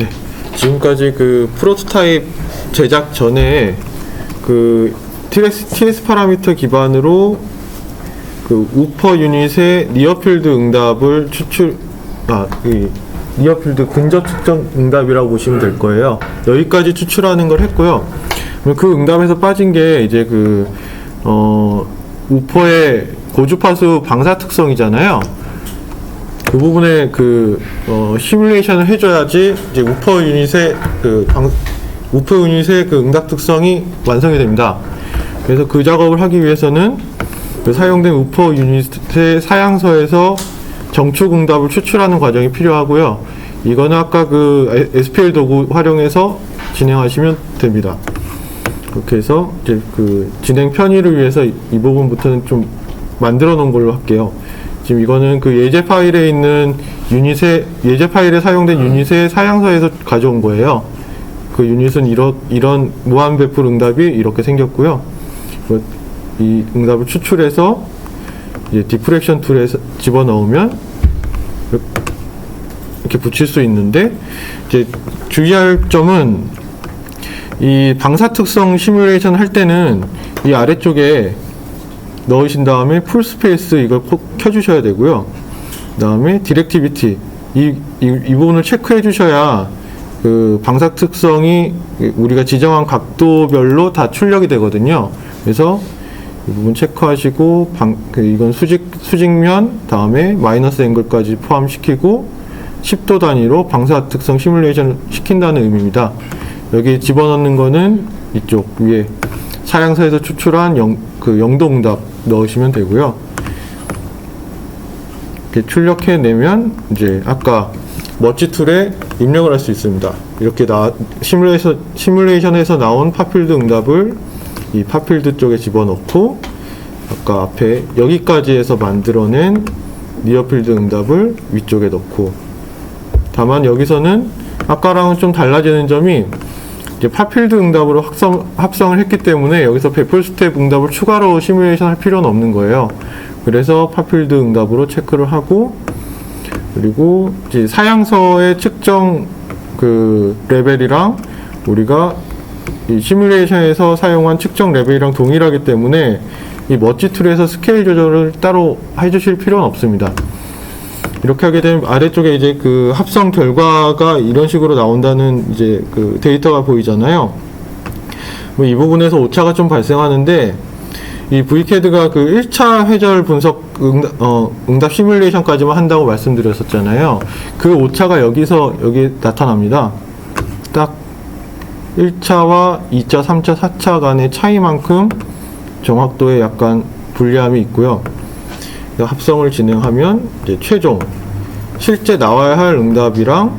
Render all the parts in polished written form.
네. 지금까지 그 프로토타입 제작 전에 그 TS 파라미터 기반으로 그 우퍼 유닛의 니어필드 응답을 니어필드 근접 측정 응답이라고 보시면 될 거예요. 여기까지 추출하는 걸 했고요. 그 응답에서 빠진 게 이제 그 우퍼의 고주파수 방사 특성이잖아요. 그 부분에 그 시뮬레이션을 해줘야지 이제 우퍼 유닛의 그 응답 특성이 완성이 됩니다. 그래서 그 작업을 하기 위해서는 그 사용된 우퍼 유닛의 사양서에서 정축 응답을 추출하는 과정이 필요하고요. 이거는 아까 그 SPL 도구 활용해서 진행하시면 됩니다. 그렇게 해서 이제 그 진행 편의를 위해서 이 부분부터는 좀 만들어 놓은 걸로 할게요. 지금 이거는 그 예제 파일에 있는 예제 파일에 사용된 유닛의 사양서에서 가져온 거예요. 그 유닛은 이런 무한 배풀 응답이 이렇게 생겼고요. 이 응답을 추출해서 이제 디프렉션 툴에 집어넣으면 이렇게 붙일 수 있는데, 이제 주의할 점은 이 방사 특성 시뮬레이션 할 때는 이 아래쪽에 넣으신 다음에 풀 스페이스 이걸 꼭 켜주셔야 되고요. 그 다음에 디렉티비티 이 부분을 체크해 주셔야 그 방사 특성이 우리가 지정한 각도별로 다 출력이 되거든요. 그래서 이 부분 체크하시고 이건 수직면 다음에 마이너스 앵글까지 포함시키고 10도 단위로 방사 특성 시뮬레이션 시킨다는 의미입니다. 여기 집어넣는 거는 이쪽 위에 사양서에서 추출한 영도 응답 넣으시면 되고요. 이렇게 출력해내면 이제 아까 머치 툴에 입력을 할 수 있습니다. 이렇게 시뮬레이션에서 나온 팝필드 응답을 이 팝필드 쪽에 집어넣고 아까 앞에 여기까지 해서 만들어낸 니어필드 응답을 위쪽에 넣고, 다만 여기서는 아까랑은 좀 달라지는 점이 이제 팝필드 응답으로 합성을 했기 때문에 여기서 배풀 스텝 응답을 추가로 시뮬레이션 할 필요는 없는 거예요. 그래서 팝필드 응답으로 체크를 하고, 그리고 이제 사양서의 측정 그 레벨이랑 우리가 이 시뮬레이션에서 사용한 측정 레벨이랑 동일하기 때문에 이 머치 툴에서 스케일 조절을 따로 해주실 필요는 없습니다. 이렇게 하게 되면 아래쪽에 이제 그 합성 결과가 이런 식으로 나온다는 이제 그 데이터가 보이잖아요. 뭐 이 부분에서 오차가 좀 발생하는데, 이 Vcad가 그 1차 회절 분석 응답 시뮬레이션까지만 한다고 말씀드렸었잖아요. 그 오차가 여기 나타납니다. 딱 1차와 2차, 3차, 4차 간의 차이만큼 정확도에 약간 불리함이 있고요. 합성을 진행하면 이제 최종 실제 나와야 할 응답이랑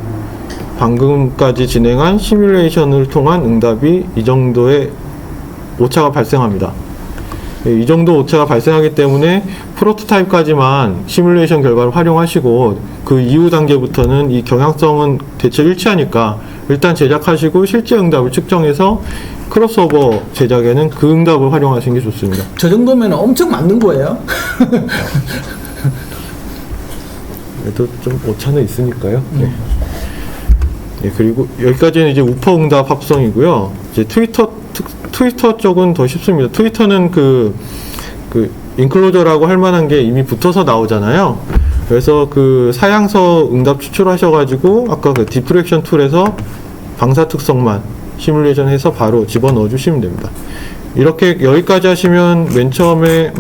방금까지 진행한 시뮬레이션을 통한 응답이 이 정도의 오차가 발생합니다. 이 정도 오차가 발생하기 때문에 프로토타입까지만 시뮬레이션 결과를 활용하시고 그 이후 단계부터는 이 경향성은 대체 일치하니까 일단 제작하시고 실제 응답을 측정해서 크로스오버 제작에는 그 응답을 활용하시는 게 좋습니다. 저 정도면 엄청 맞는 거예요? 그래도 좀 오차는 있으니까요. 네. 네, 그리고 여기까지는 이제 우퍼 응답 합성이고요. 이제 트위터 쪽은 더 쉽습니다. 트위터는 그 인클로저라고 할 만한 게 이미 붙어서 나오잖아요. 그래서 그 사양서 응답 추출하셔가지고 아까 그 디프렉션 툴에서 방사 특성만 시뮬레이션 해서 바로 집어넣어 주시면 됩니다. 이렇게 여기까지 하시면 맨 처음에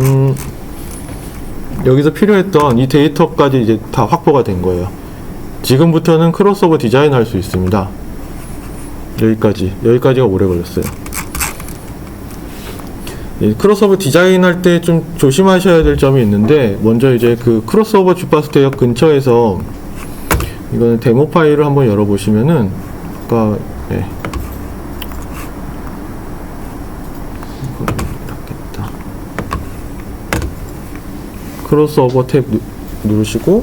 여기서 필요했던 이 데이터까지 이제 다 확보가 된 거예요. 지금부터는 크로스오버 디자인 할 수 있습니다. 여기까지가 오래 걸렸어요. 크로스오버 디자인 할 때 좀 조심하셔야 될 점이 있는데, 먼저 이제 그 크로스오버 주파수 대역 근처에서 이거는 데모 파일을 한번 열어보시면은 아까 크로스오버 탭 누르시고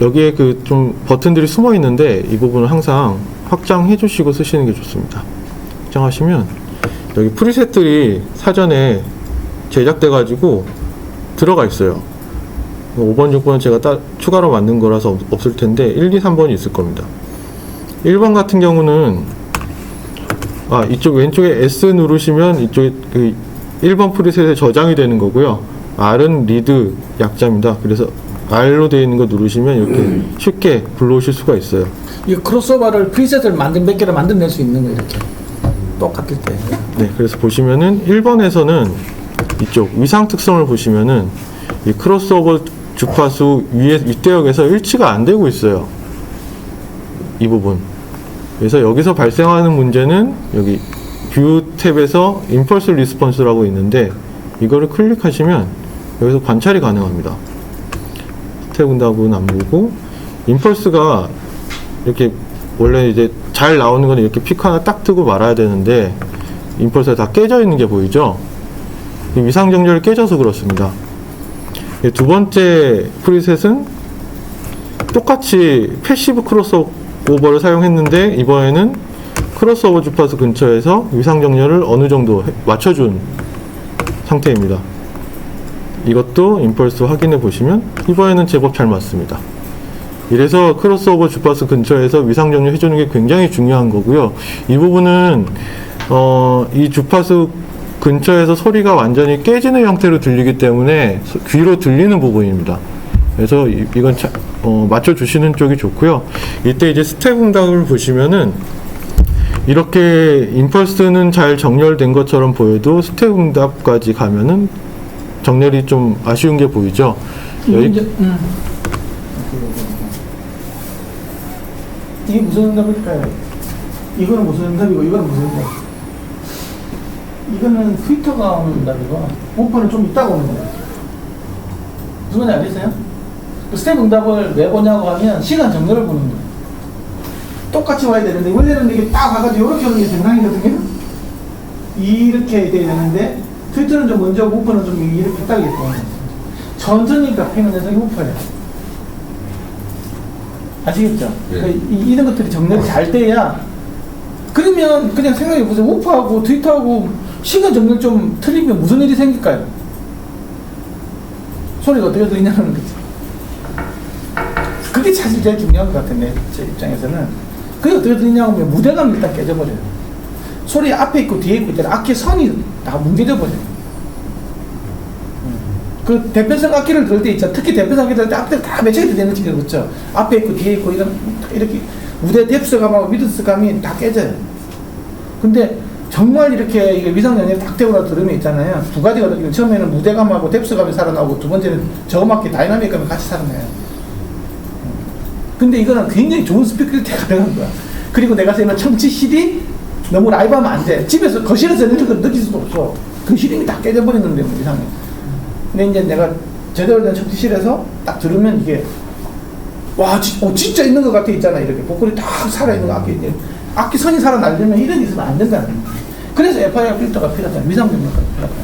여기에 그 좀 버튼들이 숨어 있는데 이 부분을 항상 확장해 주시고 쓰시는 게 좋습니다. 확장하시면 여기 프리셋들이 사전에 제작돼 가지고 들어가 있어요. 5번, 6번은 제가 추가로 만든 거라서 없을 텐데 1, 2, 3번이 있을 겁니다. 1번 같은 경우는 이쪽 왼쪽에 S 누르시면 이쪽에 그 1번 프리셋에 저장이 되는 거고요. R은 리드 약자입니다. 그래서 R로 되어 있는 거 누르시면 이렇게 쉽게 불러오실 수가 있어요. 이 크로스오버를 프리셋을 몇 개를 만들어낼 수 있는 거예요, 이렇게. 똑같을 때. 네, 그래서 보시면은 1번에서는 이쪽 위상 특성을 보시면은 이 크로스오버 주파수 윗대역에서 일치가 안 되고 있어요. 이 부분. 그래서 여기서 발생하는 문제는 여기 뷰 탭에서 임펄스 리스폰스라고 있는데 이거를 클릭하시면 여기서 관찰이 가능합니다. 스텝 응답은 안 보고 임펄스가 이렇게 원래 이제 잘 나오는 거는 이렇게 픽 하나 딱 뜨고 말아야 되는데 임펄스가 다 깨져 있는 게 보이죠? 이 위상 정렬이 깨져서 그렇습니다. 두 번째 프리셋은 똑같이 패시브 크로스오버를 사용했는데 이번에는 크로스오버 주파수 근처에서 위상 정렬을 어느 정도 맞춰준 상태입니다. 이것도 임펄스 확인해 보시면 이번에는 제법 잘 맞습니다. 이래서 크로스오버 주파수 근처에서 위상 정렬 해주는 게 굉장히 중요한 거고요. 이 부분은 이 주파수 근처에서 소리가 완전히 깨지는 형태로 들리기 때문에 귀로 들리는 부분입니다. 그래서 이건 맞춰주시는 쪽이 좋고요. 이때 이제 스텝 응답을 보시면은 이렇게 임펄스는 잘 정렬된 것처럼 보여도 스텝 응답까지 가면은 정렬이 좀 아쉬운 게 보이죠. 이게 무슨 응답일까요? 이거는 무슨 응답이고 이거는 무슨 응답? 이거는 트위터가 오는 응답이고 오퍼는 좀 이따가 오는 거예요. 무슨 말인지 알겠어요? 그 스텝 응답을 왜 보냐고 하면 시간 정렬을 보는 거예요. 똑같이 와야 되는데 원래는 이게 딱 와가지고 이렇게 오는 게 정상이거든요. 이렇게 돼야 되는데 트위터는 좀 먼저 오고 오퍼는 좀 이렇게 딱 이렇게 오는 거예요. 천천히 잡히는 녀석이 오퍼예요. 아시겠죠? 네. 그러니까 이런 것들이 정렬이 잘 돼야 그러면 그냥 생각해보세요. 오퍼하고 트위터하고 시간 정렬 좀 틀리면 무슨 일이 생길까요? 소리가 어떻게 들리냐는 거지. 그게 사실 제일 중요한 것 같은데 제 입장에서는 그게 어떻게 들리냐고 하면 무대감이 일단 깨져버려요. 소리 앞에 있고 뒤에 있고 있잖아요. 악기 선이 다 뭉개져 버려요. 그 대표성 악기를 들을 때 있죠. 특히 대표성 악기를 들을 때 악기를 다 매치게 되는 지금 그렇죠. 앞에 있고 뒤에 있고 이렇게 무대 뎁스감하고 미드스감이 다 깨져요. 근데 정말 이렇게 이게 위상연결 딱 되고 나서 들으면 있잖아요. 두 가지가 처음에는 무대감하고 뎁스감이 살아나오고 두 번째는 저음악기 다이나믹감이 같이 살아나요. 근데 이거는 굉장히 좋은 스피커를 때 가능한 거야. 그리고 내가 쓰는 청취 CD 너무 라이브하면 안 돼. 집에서 거실에서 있는 걸 느낄 수도 없어. 그 시름이 다 깨져버리는데 뭐 이상해. 근데 이제 내가 제대로 된 청취실에서 딱 들으면 이게 와 진짜 있는 것 같아 있잖아. 이렇게 보컬이 딱 살아있는 거 악기 이제 악기 선이 살아나려면 이런 게 있으면 안 된다는 거야. 그래서 FIR 필터가 필요하잖아. 위상정렬까지 필요하잖아.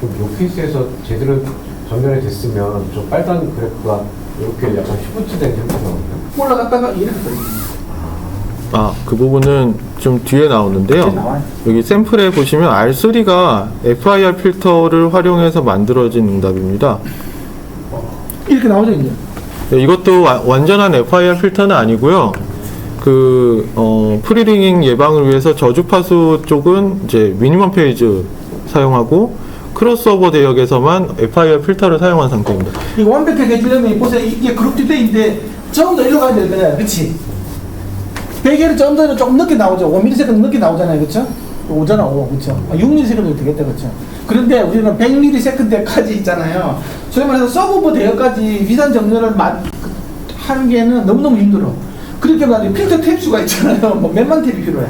그럼 요 케이스에서 제대로 전면이 됐으면 저 빨간 그래프가 이렇게 약간 슈퍼트된 형태가 나오나요? 올라갔다가 이렇게 들리는 그 부분은 좀 뒤에 나오는데요. 뒤에 나와요. 여기 샘플에 보시면 R3가 FIR 필터를 활용해서 만들어진 응답입니다. 이렇게 나오죠 이제. 이것도 완전한 FIR 필터는 아니고요. 프리링잉 예방을 위해서 저주파수 쪽은 이제 미니멈 페이즈 사용하고 크로스오버 대역에서만 FIR 필터를 사용한 상태입니다. 이거 완벽하게 해주려면 보세요. 이게 그룹 디테일인데 좀 더 일로 가야 되잖아요. 그치? 베개를 좀 더 조금 늦게 나오죠. 5ms 늦게 나오잖아요. 그쵸? 오잖아, 5. 그쵸? 6ms 되겠다. 그쵸? 그런데 우리는 100ms까지 있잖아요. 소위 말해서 서브버 대역까지 위산 정렬을 하는 게는 너무너무 힘들어. 그렇게 말하면 필터 탭수가 있잖아요. 뭐 몇만 탭이 필요해.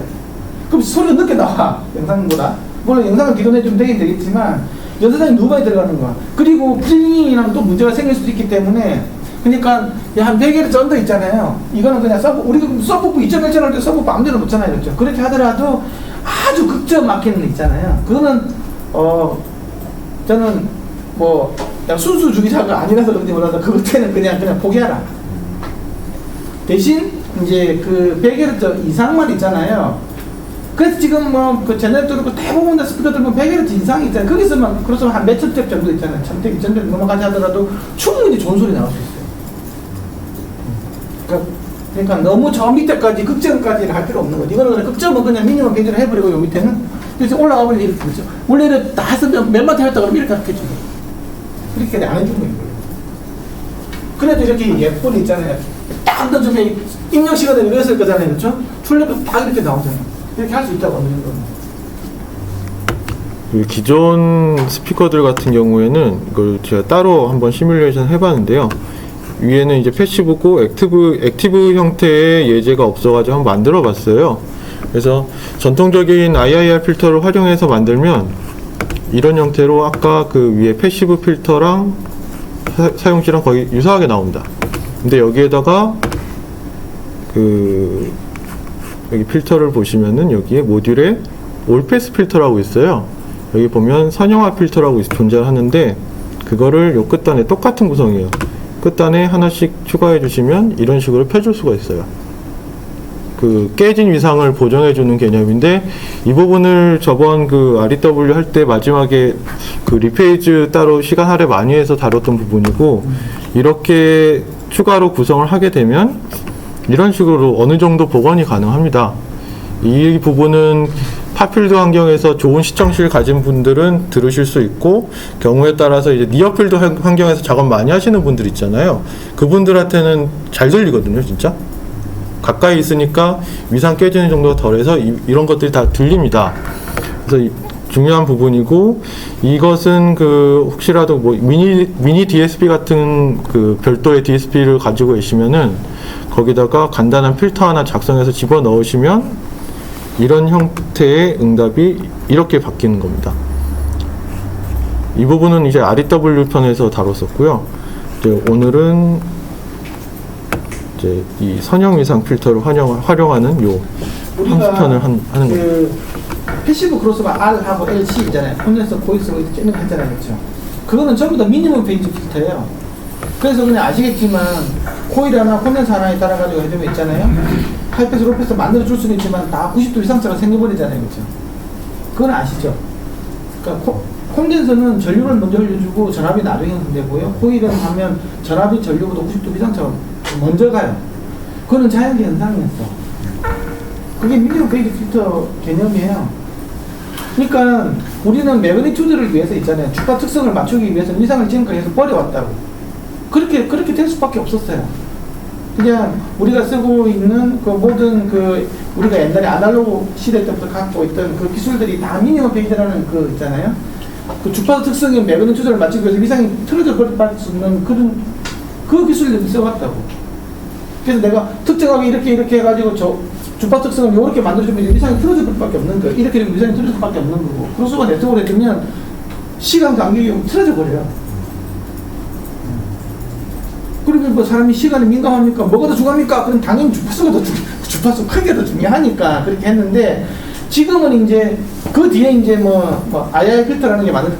그럼 소리가 늦게 나와. 영상보다. 물론 영상을 뒤로 내주면 되긴 되겠지만 연산상이 너무 많이 들어가는 거야. 그리고 프리링이랑 또 문제가 생길 수도 있기 때문에 그러니까 한 4개를 쩐더 있잖아요. 이거는 그냥 우리가 서브부 2.1전 할 때 서브부 아무데나 놓잖아요. 그렇죠? 그렇게 하더라도 아주 극적 막히는 거 있잖아요. 그거는 저는 뭐 순수 주기자가 아니라서 그런지 몰라도 그때는 그냥 포기하라. 대신 이제 그 100Hz 이상만 있잖아요. 그래서 지금 그 제네레이터 그렇고 대부분 다 스피커들 보면 100Hz 이상이 있잖아요. 거기서만 그래서 한 몇천 탭 정도 있잖아요. 1000탭, 2000탭 넘어가지 하더라도 충분히 좋은 소리 나올 수 있어요. 그러니까 그러니까 너무 저 밑에까지 극점까지 할 필요 없는 거지. 이거는 그냥 극점은 그냥 미니멈 페이지를 해버리고 요 밑에는 그래서 올라가 버리면 이렇게 되죠. 원래는 다 했으면 몇 마디 했다 그러면 이렇게 해주고 이렇게 안 해주는 거예요. 그래도 이렇게 예쁜 있잖아요. 딱 던져주면 입력 시간에 이랬을 거잖아요. 그렇죠? 출력은 딱 이렇게 나오잖아요. 이렇게 할 수 있다고 하는 거는. 그 기존 스피커들 같은 경우에는 이걸 제가 따로 한번 시뮬레이션 해봤는데요. 위에는 이제 패시브고 액티브 형태의 예제가 없어가지고 한번 만들어봤어요. 그래서 전통적인 IIR 필터를 활용해서 만들면 이런 형태로 아까 그 위에 패시브 필터랑 사용시랑 거의 유사하게 나옵니다. 근데 여기에다가 그 여기 필터를 보시면은 여기에 모듈에 올패스 필터라고 있어요. 여기 보면 선형화 필터라고 존재하는데 그거를 요 끝단에 똑같은 구성이에요. 끝단에 하나씩 추가해 주시면 이런 식으로 펴줄 수가 있어요. 그 깨진 위상을 보정해 주는 개념인데 이 부분을 저번 그 REW 할 때 마지막에 그 리페이즈 따로 시간 할애 많이 해서 다뤘던 부분이고 이렇게 추가로 구성을 하게 되면 이런 식으로 어느 정도 복원이 가능합니다. 이 부분은 팝필드 환경에서 좋은 시청실 가진 분들은 들으실 수 있고 경우에 따라서 이제 니어필드 환경에서 작업 많이 하시는 분들 있잖아요. 그분들한테는 잘 들리거든요, 진짜. 가까이 있으니까 위상 깨지는 정도가 덜해서 이런 것들이 다 들립니다. 그래서 중요한 부분이고 이것은 그 혹시라도 뭐 미니 DSP 같은 그 별도의 DSP를 가지고 계시면은 거기다가 간단한 필터 하나 작성해서 집어 넣으시면 이런 형태의 응답이 이렇게 바뀌는 겁니다. 이 부분은 이제 REW 편에서 다뤘었고요. 이제 오늘은 이제 이 선형 위상 필터를 활용하는 요 편을 하는 거예요. 패시브 크로스가 R하고 LC 있잖아요. 콘덴서 보이스로 이렇게 쬐는 거 했잖아요. 그렇죠? 그거는 전부 다 미니멈 페이지 필터예요. 그래서 그냥 아시겠지만 코일 하나 콘덴서 하나에 따라 가지고 해주면 있잖아요. 하이패스 로패스 만들어 줄 수는 있지만 다 90도 이상차가 생겨버리잖아요. 그렇죠? 그건 아시죠? 그러니까 콘덴서는 전류를 먼저 흘려주고 전압이 나중에 형성되고요. 코일은 하면 전압이 전류보다 90도 이상차가 먼저 가요. 그거는 자연계 현상이었어. 그게 미디어 페이지 필터 개념이에요. 그러니까 우리는 매그니튜드를 위해서 있잖아요. 주파 특성을 맞추기 위해서 위상을 지금까지 해서 버려왔다고. 그렇게 될 수밖에 없었어요. 그냥 우리가 쓰고 있는 그 모든 그 우리가 옛날에 아날로그 시대 때부터 갖고 있던 그 기술들이 다 미니멈 페이지라는 그 있잖아요. 그 주파 특성의 매그니튜드를 맞추기 위해서 위상이 틀어져 버릴 수 있는 그런 그 기술들을 써왔다고. 그래서 내가 특정하게 이렇게 해가지고 주파 특성을 이렇게 만들어주면 위상이 틀어질 수밖에 없는 거예요. 이렇게 되면 위상이 틀어질 수밖에 없는 거고. 크로스오버 네트워크를 해두면 시간 간격이 틀어져 버려요. 그러면 뭐 사람이 시간에 민감합니까? 뭐가 더 중요합니까? 그럼 당연히 주파수가 주파수 크기가 더 중요하니까 그렇게 했는데 지금은 이제 그 뒤에 이제 뭐 IR 필터라는 게 많은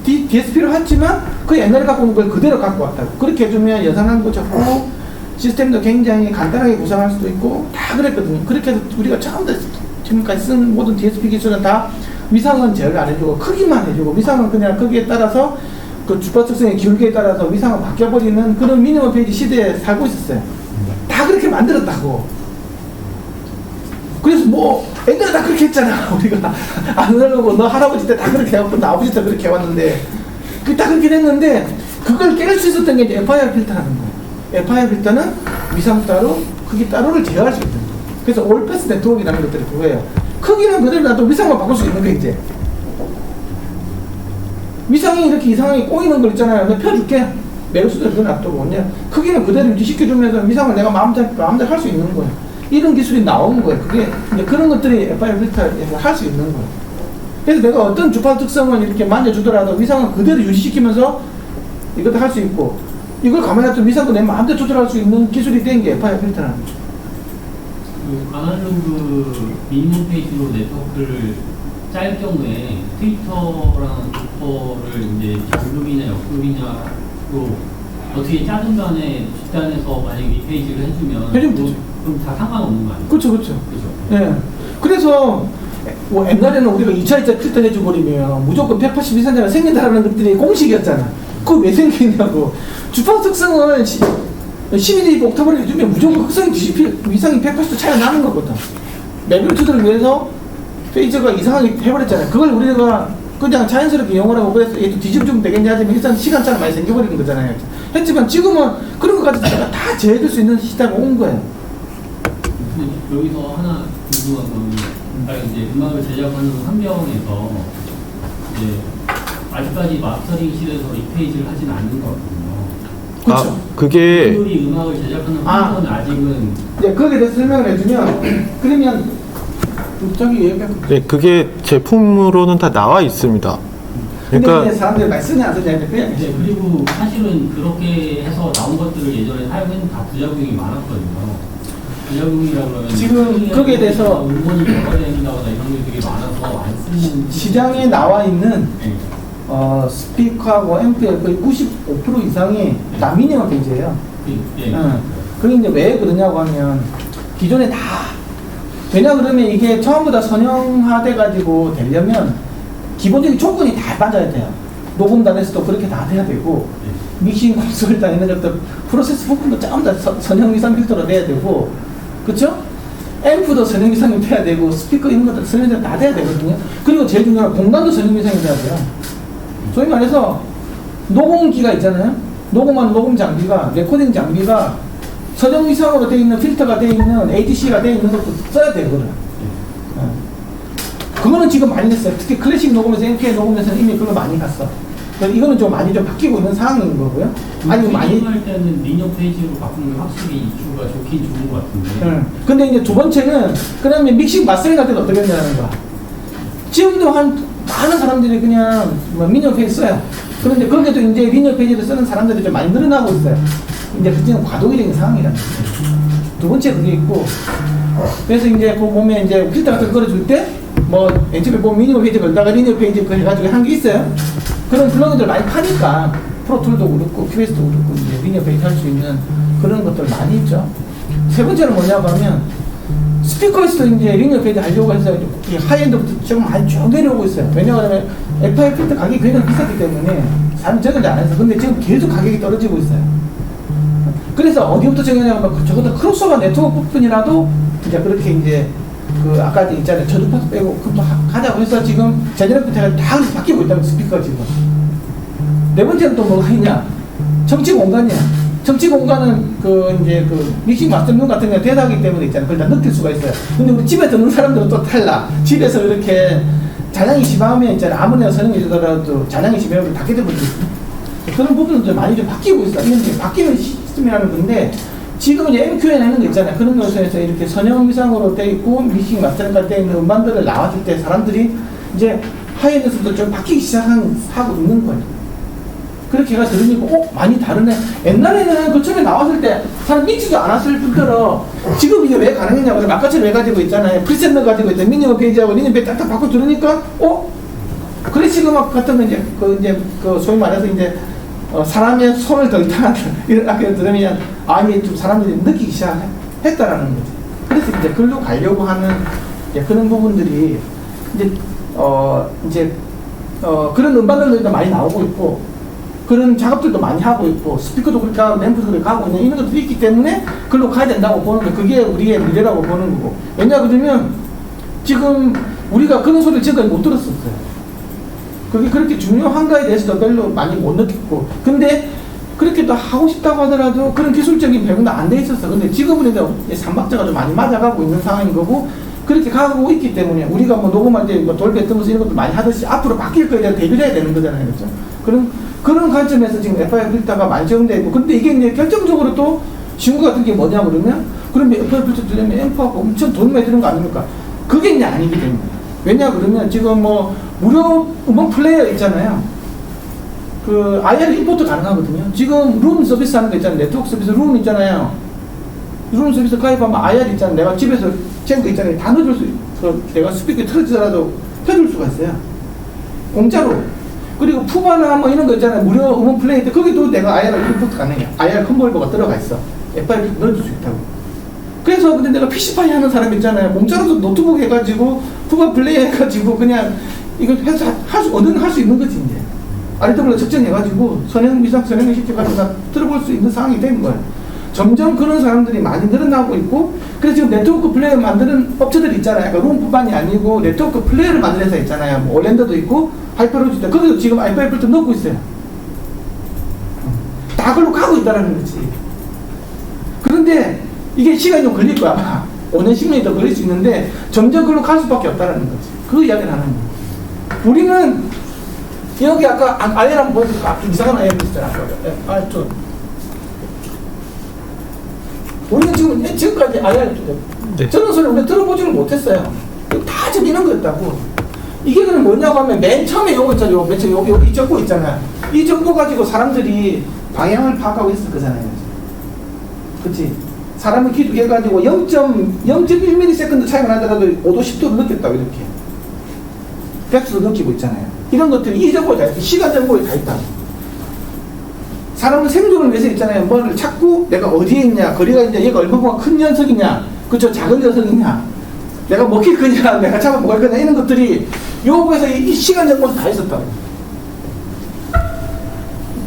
DSP를 했지만 그 옛날에 갖고 온 걸 그대로 갖고 왔다고. 그렇게 해주면 예산하는 적고 시스템도 굉장히 간단하게 구성할 수도 있고 다 그랬거든요. 그렇게 해서 우리가 처음부터 지금까지 쓴 모든 DSP 기술은 다 위상은 제어를 안 해주고 크기만 해주고 위상은 그냥 크기에 따라서 그 주파 특성의 기울기에 따라서 위상은 바뀌어버리는 그런 미니멈 페이지 시대에 살고 있었어요. 다 그렇게 만들었다고. 그래서 뭐 옛날에 다 그렇게 했잖아. 우리가 안 하려고 너 할아버지 때 다 그렇게 해왔고 나 아버지 때 그렇게 해왔는데 다 그렇게 됐는데 그걸 깰 수 있었던 게 이제 FIR 필터라는 거예요. FIR 필터는 위상 따로 크기 따로를 제어할 수 있는 거예요. 그래서 올패스 네트워크라는 것들이 그거예요. 크기는 그대로 놔도 위상만 바꿀 수 있는 거예요. 이제 위상이 이렇게 이상하게 꼬이는 거 있잖아요. 내가 펴줄게. 매우수도 그거 놔두고 크기는 그대로 유지시켜주면서 위상을 내가 마음대로 할 수 있는 거예요. 이런 기술이 나온 거예요. 그게 이제 그런 것들이 FIR 필터에서 할 수 있는 거예요. 그래서 내가 어떤 주파 특성을 이렇게 만져주더라도 위상을 그대로 유지시키면서 이것도 할 수 있고 이걸 가만히 놔두면 위상도 내 마음대로 조절할 수 있는 기술이 된 게 FIR 필터라는 거죠. 그 아날로그 미니멈 페이지로 네트워크를 짤 경우에 트위터랑 조퍼를 이제 정급이냐 역급이냐로 어떻게 짜든 간에 뒷단에서 만약에 이 페이지를 해주면 그럼 다 상관없는 거 아니에요? 그렇죠. 네. 그래서 뭐 옛날에는 우리가 2차 필터 해줘버리면 무조건 180 이상자가 생긴다라는 것들이 공식이었잖아. 그거 왜 생기냐고. 주파 특성을 12대 옥탑을 해주면 무조건 흑성이 뒤집히 위상이 180도 차이가 나는 거거든. 매비루트들을 위해서 페이저가 이상하게 해버렸잖아요. 그걸 우리가 그냥 자연스럽게 이용을 하고 그래서 얘도 뒤집어주면 되겠냐 하지만 일단 시간차가 많이 생겨버리는 거잖아요. 했지만 지금은 그런 것까지 다 제어해줄 수 있는 시대가 온 거예요. 근데 여기서 하나 궁금한 건, 이제 음악을 제작하는 환경에서 이제 아직까지 마스터링실에서 리페이지를 하진 않는 것 같거든요. 그렇죠. 아, 그게 분들이 음악을 제작하는 환경은 아직은 이제 거기에 대해서 설명을 해주면 그러면 저기 얘기하고 네, 그게 제품으로는 다 나와 있습니다. 근데 그러니까 이제 사람들이 많이 쓰냐 안 쓰냐 그냥 네, 그리고 사실은 그렇게 해서 나온 것들을 예전에 사용했는 다 부작용이 많았거든요. 부작용이라고 그러면 지금 거기에 대해서 음원이 결과된다거나 이런 게 되게 많아서 안 쓰는 시장에 나와 있는 네. 스피커하고 앰프의 거의 95% 이상이 다 미니멈 페이지예요. 예. 그게 이제 왜 그러냐고 하면 기존에 다 왜냐 그러면 이게 처음부터 선형화돼 가지고 되려면 기본적인 조건이 다 맞아야 돼요. 녹음단에서도 그렇게 다 돼야 되고 믹싱 콘솔단 이런 것들 프로세스 부분도 전부 다 선형 위상 필터로 돼야 되고 그렇죠? 앰프도 선형 위상이 돼야 되고 스피커 이런 것들 선형 위상 다 돼야 되거든요. 그리고 제일 중요한 공간도 선형 위상이 돼야 돼요. 소위 말해서 녹음기가 있잖아요. 녹음하는 녹음 장비가 레코딩 장비가 선형 위상으로 되어 있는 필터가 되어 있는 ADC가 되어 있는 것도 써야 되거든요. 그거는 지금 많이 됐어요. 특히 클래식 녹음에서 MPA 녹음에서는 이미 그걸 많이 갔어. 그래서 이거는 좀 많이 좀 바뀌고 있는 상황인 거고요. 아니 많이 할 때는 리니어 페이지로 바꾸는 게 확실히 이슈가 좋긴 좋은 것 같은데. 근데 이제 두 번째는 그러면 믹싱 마스터링 같은 거 어떻게 했냐는 거야. 지금도 한 많은 사람들이 그냥 뭐 미니어 페이지 써요. 그런데 거기에도 이제 리니어 페이지를 쓰는 사람들이 좀 많이 늘어나고 있어요. 이제 그때는 과도기적인 상황이라는 거죠. 두 번째 그게 있고 그래서 이제 그 보면 이제 필터 같은 거 걸어줄 때 뭐 엔집에 보면 미니어 페이지 걸다가 리니어 페이지 그 해가지고 한 게 있어요. 그런 플러그인들 많이 파니까 프로툴도 그렇고 큐베이스도 그렇고 이제 리니어 페이지 할 수 있는 그런 것들 많이 있죠. 세 번째는 뭐냐고 하면 스피커에서도 이제 리니어 페이지 하려고 해서 이 하이엔드부터 지금 많이 쭉 내려오고 있어요. 왜냐하면 FI 필터 가격이 굉장히 비싸기 때문에 사람이 저걸 안 해서 근데 지금 계속 가격이 떨어지고 있어요. 그래서 어디부터 정하냐면 적어도 크로스오버 네트워크 부분이라도 이제 그렇게 이제 그 아까 있잖아요. 저주파수 빼고 그것도 가자고 해서 지금 제네럴 다 바뀌고 있다고 스피커 지금. 네 번째는 또 뭐가 있냐? 정치 공간이야. 정치 공간은 그 이제 그 믹싱 마스터링 같은 게 대다하기 때문에 있잖아요. 그걸 다 느낄 수가 있어요. 근데 우리 집에 듣는 사람들은 또 달라. 집에서 이렇게 잔향이 심하면 있잖아요. 아무나 선행이 되더라도 잔향이 심하면 닫게 되거든요. 그런 부분은 좀 많이 좀 바뀌고 있어요. 이건 이제 바뀌는 시스템이라는 건데 지금은 이제 MQN 하는 거 있잖아요. 그런 것에서 이렇게 선형 위상으로 되어 있고 믹싱 마스터링까지 되어 있는 음반들을 나왔을 때 사람들이 이제 하이엔드에서도 좀 바뀌기 시작하고 있는 거예요. 그렇게 해가 들으니까 많이 다르네. 옛날에는 그 처음에 나왔을 때 사람 믿지도 않았을 뿐더러 지금 이게 왜 가능했냐고 아까처럼 왜 가지고 있잖아요. 프리셋 가지고 있잖아요. 미니멈 페이지하고 리니어 페이지 딱딱 바꿔 들으니까 클래식 음악 같은 거 이제 그 소위 말해서 이제 사람의 손을 더 이상한 이런 악기를 들으면 이게 좀 사람들이 느끼기 시작했다라는 거지. 그래서 이제 글로 가려고 하는 이제 그런 부분들이 이제 그런 음반들도 많이 나오고 있고 그런 작업들도 많이 하고 있고 스피커도 그렇게 하고 램프도 그렇게 하고 있는 이런 것들이 있기 때문에 글로 가야 된다고 보는 거 그게 우리의 미래라고 보는 거고 왜냐 그러면 지금 우리가 그런 소리를 지금까지 못 들었었어요. 그게 그렇게 중요한가에 대해서도 별로 많이 못 느꼈고 근데 그렇게 또 하고 싶다고 하더라도 그런 기술적인 배분도 안 돼 있었어. 근데 지금은 이제 삼박자가 좀 많이 맞아가고 있는 상황인 거고 그렇게 가고 있기 때문에 우리가 뭐 녹음할 때 뭐 돌 뱉으면서 이런 것도 많이 하듯이 앞으로 바뀔 거에 대한 대비를 해야 되는 거잖아요. 그렇죠? 그런 관점에서 지금 FI 필터가 많이 적용되어 있고 근데 이게 이제 결정적으로 또 신고 같은 게 뭐냐 그러면 그러면 FI 필터 들으면 앰프하고 엄청 돈 많이 드는 거 아닙니까? 그게 이제 아니기 때문에 왜냐 그러면 지금 뭐 무료 음원 플레이어 있잖아요. 그 IR 임포트 가능하거든요. 지금 룸 서비스 하는 거 있잖아요. 네트워크 서비스 룸 있잖아요. 룸 서비스 가입하면 IR 있잖아요. 내가 집에서 챈 거 있잖아요. 다 넣어줄 수 있어. 내가 스피커 틀어지더라도 펴줄 수가 있어요. 공짜로. 그리고 푸바나 뭐 이런 거 있잖아요. 무료 음원 플레이 때 거기도 내가 IR 임포트 가능해요. IR 컨버터가 들어가 있어. FI 넣어줄 수 있다고. 그래서 근데 내가 PC파이 하는 사람 있잖아요. 공짜로도 노트북 해가지고 푸바 플레이 해가지고 그냥 이걸 해서 할 수 있는 거지 이제. RW 측정해가지고 선행 미상 선행을 시켜가지고 다 들어볼 수 있는 상황이 된 거예요. 점점 그런 사람들이 많이 늘어나고 있고, 그래서 지금 네트워크 플레이어 만드는 업체들이 있잖아요. 그러니까 룸뿐만이 아니고 네트워크 플레이어를 만드는 회사 있잖아요. 뭐 올랜드도 있고 하이퍼로즈 있다. 거기도 지금 IPv4도 넣고 있어요. 다 그걸로 가고 있다는 거지. 그런데 이게 시간이 좀 걸릴 거야. 아마 5년, 10년이 더 걸릴 수 있는데 점점 그걸로 갈 수밖에 없다는 거지. 그 이야기를 하는 거야. 우리는 여기 아까 아예랑 보여드릴까? 이상한 아예 있잖아. 우리는 지금까지 아예를 저런 소리 우리가 들어보지는 못했어요. 다 지금 이런 거였다고. 이게 그럼 뭐냐고 하면 맨 처음에 요거 있잖아요. 맨 처음에 여기 이 정보 있잖아요. 이 정보 가지고 사람들이 방향을 파악하고 있을 거잖아요. 그치? 사람을 기두해가지고 0.1ms 차이가 나더라도 5도 10도를 느꼈다고 이렇게. 백수도 느끼고 있잖아요. 이런 것들이 이 정보에 다 있다. 시간 정보에 다 있다. 사람은 생존을 위해서 있잖아요. 뭐를 찾고 내가 어디에 있냐, 거리가 있냐, 얘가 얼마나 큰 녀석이냐, 그쵸, 작은 녀석이냐, 내가 먹힐 거냐, 내가 잡아먹을 거냐, 이런 것들이 요거에서 이 시간 정보에 다 있었다고.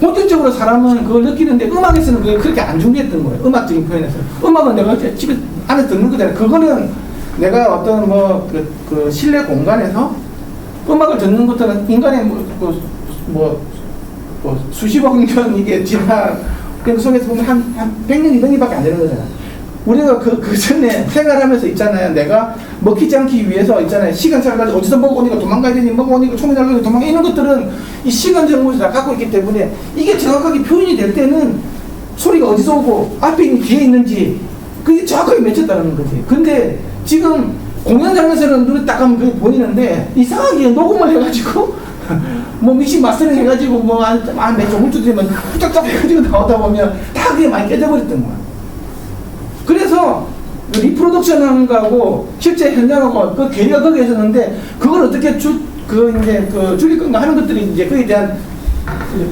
본질적으로 사람은 그걸 느끼는데 음악에서는 그게 그렇게 안 중요했던 거예요. 음악적인 표현에서. 음악은 내가 집에 안에 듣는 거잖아요. 그거는 내가 어떤 그 실내 공간에서 음악을 듣는 것들은 인간의 수십억 년 이게 지나 그 속에서 보면 한 100년, 200년밖에 안 되는 거잖아요. 우리가 그 전에 생활하면서 있잖아요. 내가 먹히지 않기 위해서 있잖아요. 시간차를 가지고 어디서 먹어오니까 도망가야 되니, 먹어오니까 총이 날리니까 도망가. 이런 것들은 이 시간 정보에서 다 갖고 있기 때문에 이게 정확하게 표현이 될 때는 소리가 어디서 오고 앞에 있는 뒤에 있는지 그게 정확하게 맺혔다는 거지. 근데 지금 공연장에서는 눈에 딱 하면 그게 보이는데 이상하게 녹음을 해가지고 뭐 믹싱 마스터링 해가지고 몇 조물주 되면 쫙쫙 해가지고 나오다 보면 다 그게 많이 깨져버렸던 거야. 그래서 그 리프로덕션 하는 거하고 실제 현장하고 그 괴리가 거기에 있었는데 그걸 어떻게 줄일 건가 하는 것들이 이제 그에 대한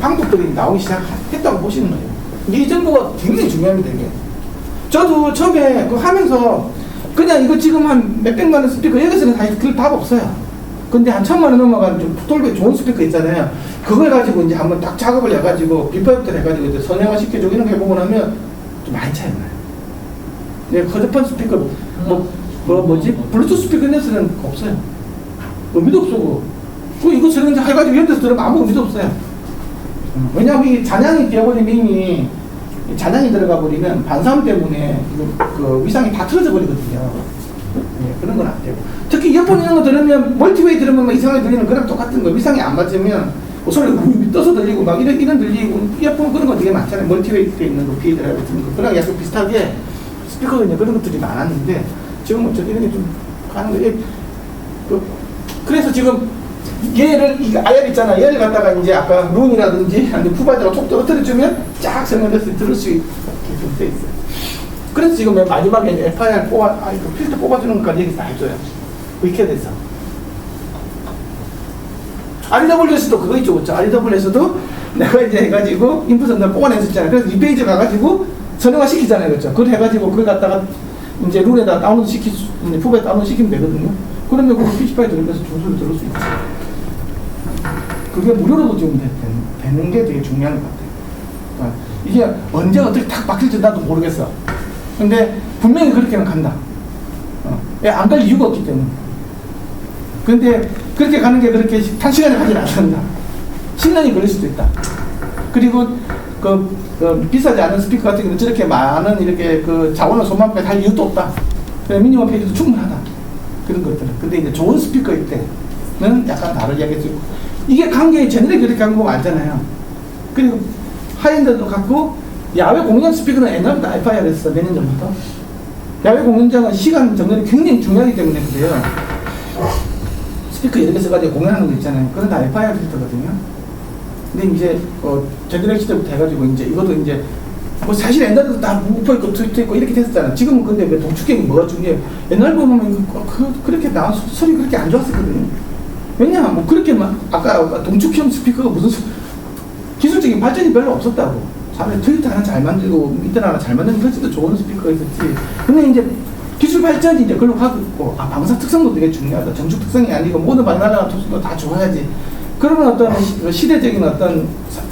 방법들이 나오기 시작했다고 보시는 거예요. 이 정보가 굉장히 중요합니다, 이게. 저도 처음에 그거 하면서 그냥 이거 지금 한 몇백만 원 스피커 여기서는 사실 그 답 없어요. 근데 한 1000만 원 넘어간 좀 돌배 좋은 스피커 있잖아요. 그걸 가지고 이제 한번 딱 작업을 해가지고 비법부터 해가지고 이제 선형화 시켜주고 이런 거 해보고 나면 좀 많이 차이 나요. 허접한 스피커, 블루투스 스피커 내서는 없어요. 의미도 없고. 이거 저런 해가지고 옆에서 들으면 아무 의미도 없어요. 왜냐하면 이 잔향이 되어버리면 이미 잔향이 들어가 버리면 반사음 때문에 그 위상이 다 틀어져 버리거든요. 네, 그런 건 안 되고. 특히 이어폰 이런 거 들으면, 멀티웨이 들으면 막 이상하게 들리는 거랑 똑같은 거. 위상이 안 맞으면 소리가 떠서 들리고 막 이런 들리고, 이어폰 그런 거 되게 많잖아요. 멀티웨이 돼 있는 거, 비에드라고 듣는 거. 그랑 약간 비슷하게 스피커도 그런 것들이 많았는데, 지금 어쩌 이런 게 좀 가는 거예요. 그래서 지금 얘를, IR 있잖아. 얘를 갖다가 이제 아까 룬이라든지 아니면 푸바드가 톡 떨어뜨려주면 쫙 설명해서 들을 수 있게 돼 있어요. 그래서 지금 맨 마지막에 FIR 필터 뽑아주는 것까지 얘기 다 해줘요. 위켓에서. RWS도 그거 있죠, 그렇죠? RWS도 내가 이제 해가지고 인풋선을 뽑아냈었잖아요. 그래서 이 페이지 가가지고 선형화 시키잖아요, 그렇죠? 그걸 해가지고 그걸 갖다가 이제 룰에다 다운로드 푸바에 다운로드 시키면 되거든요. 그러면 그 PC5 들으면서 중소를 들을 수 있어요. 그게 무료로도 지금 되는 게 되게 중요한 것 같아요. 이게 언제 어떻게 탁 바뀔지 나도 모르겠어. 근데 분명히 그렇게는 간다. 안 갈 이유가 없기 때문에. 근데 그렇게 가는 게 그렇게 단시간에 가진 않는다. 10년이 걸릴 수도 있다. 그리고 비싸지 않은 스피커 같은 경우는 저렇게 많은 이렇게 자원을 소모하기까지 할 이유도 없다. 미니멈 페이지도 충분하다. 그런 것들은. 근데 이제 좋은 스피커일 때는 약간 다르게 하겠죠. 이게 관계의 제너럴이 그렇게 간 거 알잖아요. 그리고 하이엔드도 갖고 야외 공연 스피커는 옛날부터 FIR을 했어. 몇 년 전부터. 야외 공연장은 시간 정렬이 굉장히 중요하기 때문에 그래요. 스피커 여러 개 써가지고 공연하는 거 있잖아요. 그건 다 FIR 필터거든요. 근데 이제 제너럴 시대부터 해가지고 이제 이것도 이제 사실 옛날에도 다 우퍼 있고 트위터 있고 이렇게 됐었잖아. 지금은 근데 왜 동축경이 뭐가 중요해? 옛날 보면 그렇게 나온 소리 그렇게 안 좋았었거든요. 왜냐, 그렇게 아까 동축형 스피커가 무슨 기술적인 발전이 별로 없었다고. 차라리 트위터 하나 잘 만들고 인터넷 하나 잘 만드는 훨씬 더 좋은 스피커가 있었지. 근데 이제 기술 발전이 이제 그걸로 하고 있고, 방사 특성도 되게 중요하다. 정축 특성이 아니고 모든 바나나나 특성도 다 좋아야지. 그러면 어떤 시대적인 어떤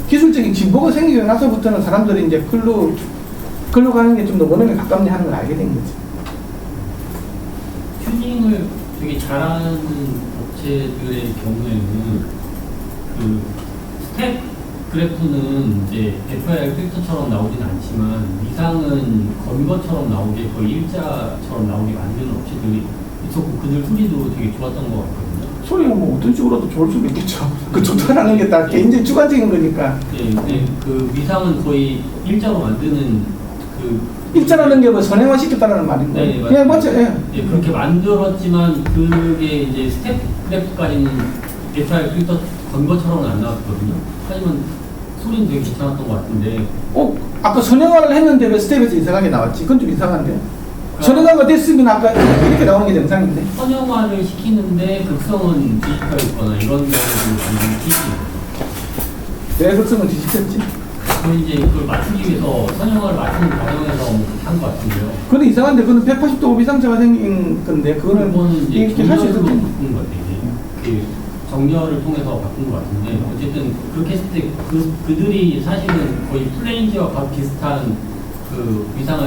기술적인 진보가 생기고 나서부터는 사람들이 이제 글로 글로 가는 게 좀 더 원음에 가깝냐 하는 걸 알게 된 거지. 튜닝을 되게 잘하는 업체들의 경우에는 그 스텝 그래프는 이제 FIR 필터처럼 나오진 않지만 위상은 건거처럼 나오게 거의 일자처럼 나오게 만드는 업체들이 있었고 그들 소리도 되게 좋았던 것 같거든요. 소리가 뭐 어떤 식으로도 좋을 수도 있겠죠. 그 좋다라는 게 다 개인적인 주관적인 거니까. 네, 근데 그 위상은 거의 일자로 만드는 그 일자라는 게 뭐 선행화 시켰다는 말인데. 네, 예, 맞죠. 예. 예, 그렇게 만들었지만 그게 이제 스텝 그래프까지는 FIR 필터 건거처럼은 안 나왔거든요. 하지만 소리는 되게 괜찮았던 것 같은데 아까 선행화를 했는데 왜 스텝에서 이상하게 나왔지? 그건 좀 이상한데. 선행화가 됐으면 아까 이렇게 나오는 게 정상인데. 선형화를 시키는데 극성은 뒤집혀 있거나 이런 경우도 많이 있어요. 내 극성은 뒤집혔지. 그 이제 그걸 맞추기 위해서 선형화를 맞추는 과정에서 한 것 같은데요. 그건 이상한데 그건 180도 비상차가 생긴 건데 그거는 이제 이렇게 할 수 있을 정렬로 텐데. 바꾼 것 같아요. 이제 그 정렬을 통해서 바꾼 것 같은데 어쨌든 그렇게 했을 때 그들이 사실은 거의 플레인지와 비슷한 그 위상